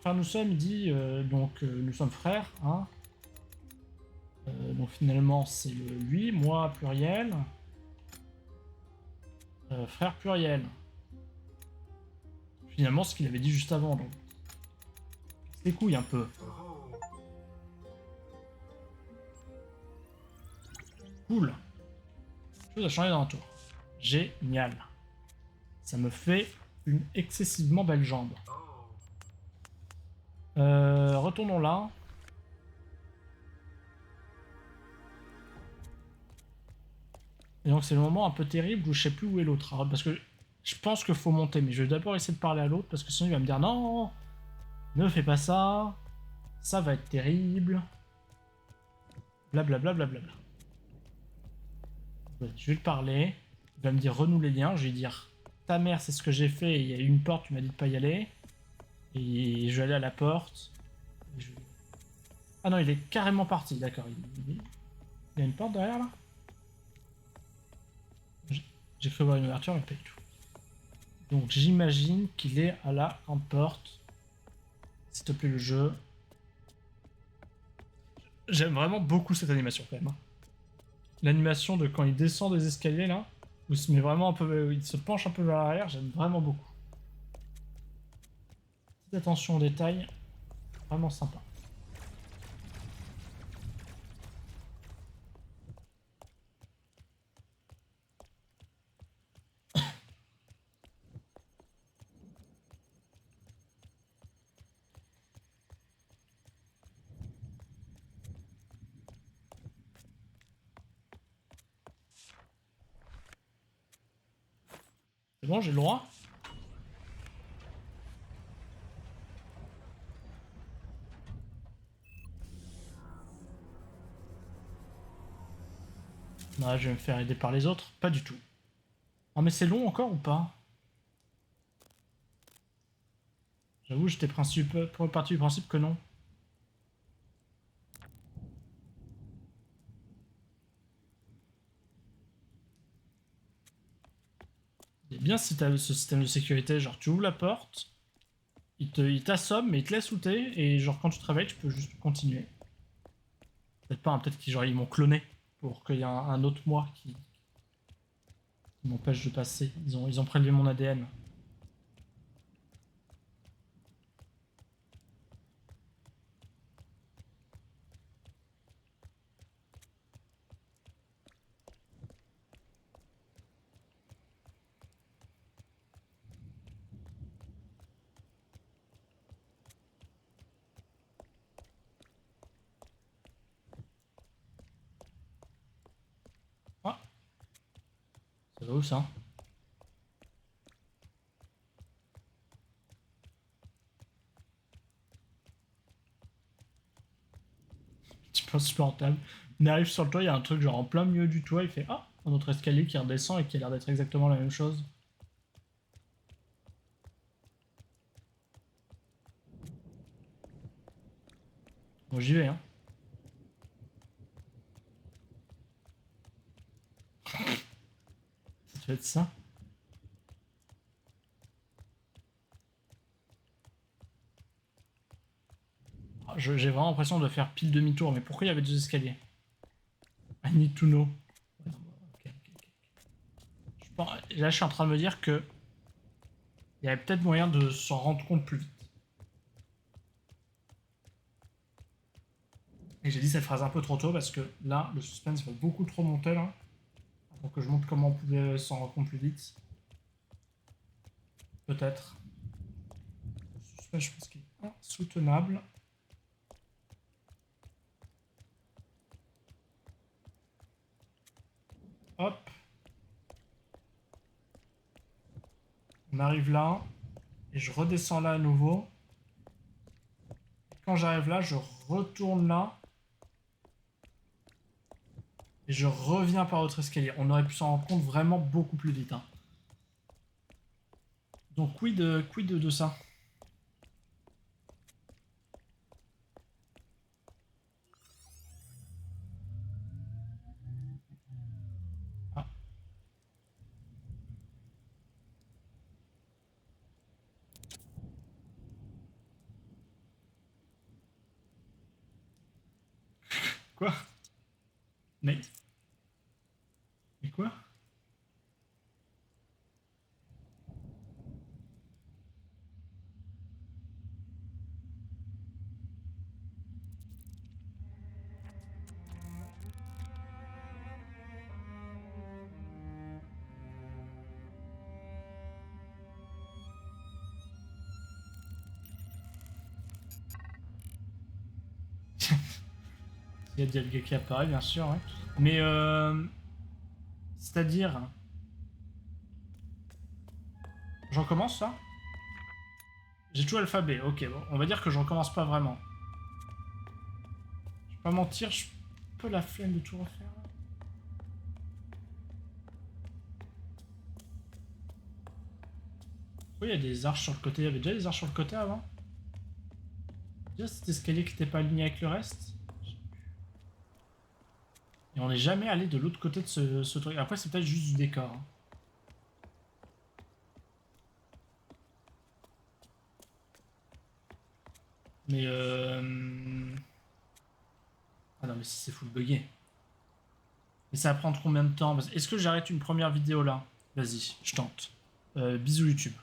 Frère, nous sommes, il dit. Donc, nous sommes frères, hein. Donc, finalement, c'est le lui, moi, pluriel. Frère, pluriel. Finalement, ce qu'il avait dit juste avant, donc. C'est les couilles un peu. Cool. Chose à changer dans un tour. Génial. Ça me fait une excessivement belle jambe. Retournons là. Et donc c'est le moment un peu terrible où je sais plus où est l'autre. Parce que je pense qu'il faut monter, mais je vais d'abord essayer de parler à l'autre parce que sinon il va me dire non, ne fais pas ça, ça va être terrible. Blablabla. Bla, bla, bla, bla. Je vais le parler. Il va me dire renoue les liens. Je vais dire ta mère, c'est ce que j'ai fait. Il y a une porte, tu m'as dit de pas y aller. Et je vais aller à la porte. Ah non, il est carrément parti, d'accord. Il y a une porte derrière là. J'ai cru voir une ouverture, mais pas du tout. Donc j'imagine qu'il est à la grande porte. S'il te plaît, le jeu. J'aime vraiment beaucoup cette animation quand même. L'animation de quand il descend des escaliers là, où il se met vraiment un peu, il se penche un peu vers l'arrière, j'aime vraiment beaucoup. Petite attention aux détails, vraiment sympa. C'est bon, j'ai le droit. Ouais, je vais me faire aider par les autres. Pas du tout. Ah mais c'est long encore ou pas? J'avoue, j'étais parti du principe que non. C'est bien si t'as ce système de sécurité, genre tu ouvres la porte, il t'assomme, mais il te laisse où t'es, et genre quand tu te réveilles, tu peux juste continuer. Peut-être pas, hein, peut-être qu'ils m'ont cloné pour qu'il y ait un autre moi qui m'empêche de passer. Ils ont prélevé mon ADN. Ah, ça va où ça? Tu penses super rentable. Il arrive sur le toit, il y a un truc genre en plein milieu du toit, il fait ah, un autre escalier qui redescend et qui a l'air d'être exactement la même chose. Bon, j'y vais, hein. peut-être ça. J'ai vraiment l'impression de faire pile demi-tour, mais pourquoi il y avait 2 escaliers? I need to know. Là, je suis en train de me dire que il y avait peut-être moyen de s'en rendre compte plus vite. Et j'ai dit cette phrase un peu trop tôt parce que là, le suspense va beaucoup trop monter là. Pour que je montre comment on pouvait s'en rendre compte plus vite. Peut-être. Le suspense, je pense qu'il est insoutenable. Hop. On arrive là. Et je redescends là à nouveau. Quand j'arrive là, je retourne là. Et je reviens par l'autre escalier. On aurait pu s'en rendre compte vraiment beaucoup plus vite. Hein. Donc quid de ça? Ah. Quoi? Mais quoi? Il y a Dialga qui apparaît, bien sûr. Ouais. Mais c'est-à-dire... J'en commence, ça? J'ai tout l'alphabet. Ok, bon. On va dire que j'en commence pas vraiment. Je vais pas mentir, je peux la flemme de tout refaire. Oui, il y a des arches sur le côté. Il y avait déjà des arches sur le côté avant? Déjà cet escalier qui n'était pas aligné avec le reste? Et on n'est jamais allé de l'autre côté de ce truc. Après, c'est peut-être juste du décor. Hein. Mais ah non, mais si c'est full buggé. Mais ça va prendre combien de temps? Est-ce que j'arrête une première vidéo là? Vas-y, je tente. Bisous YouTube.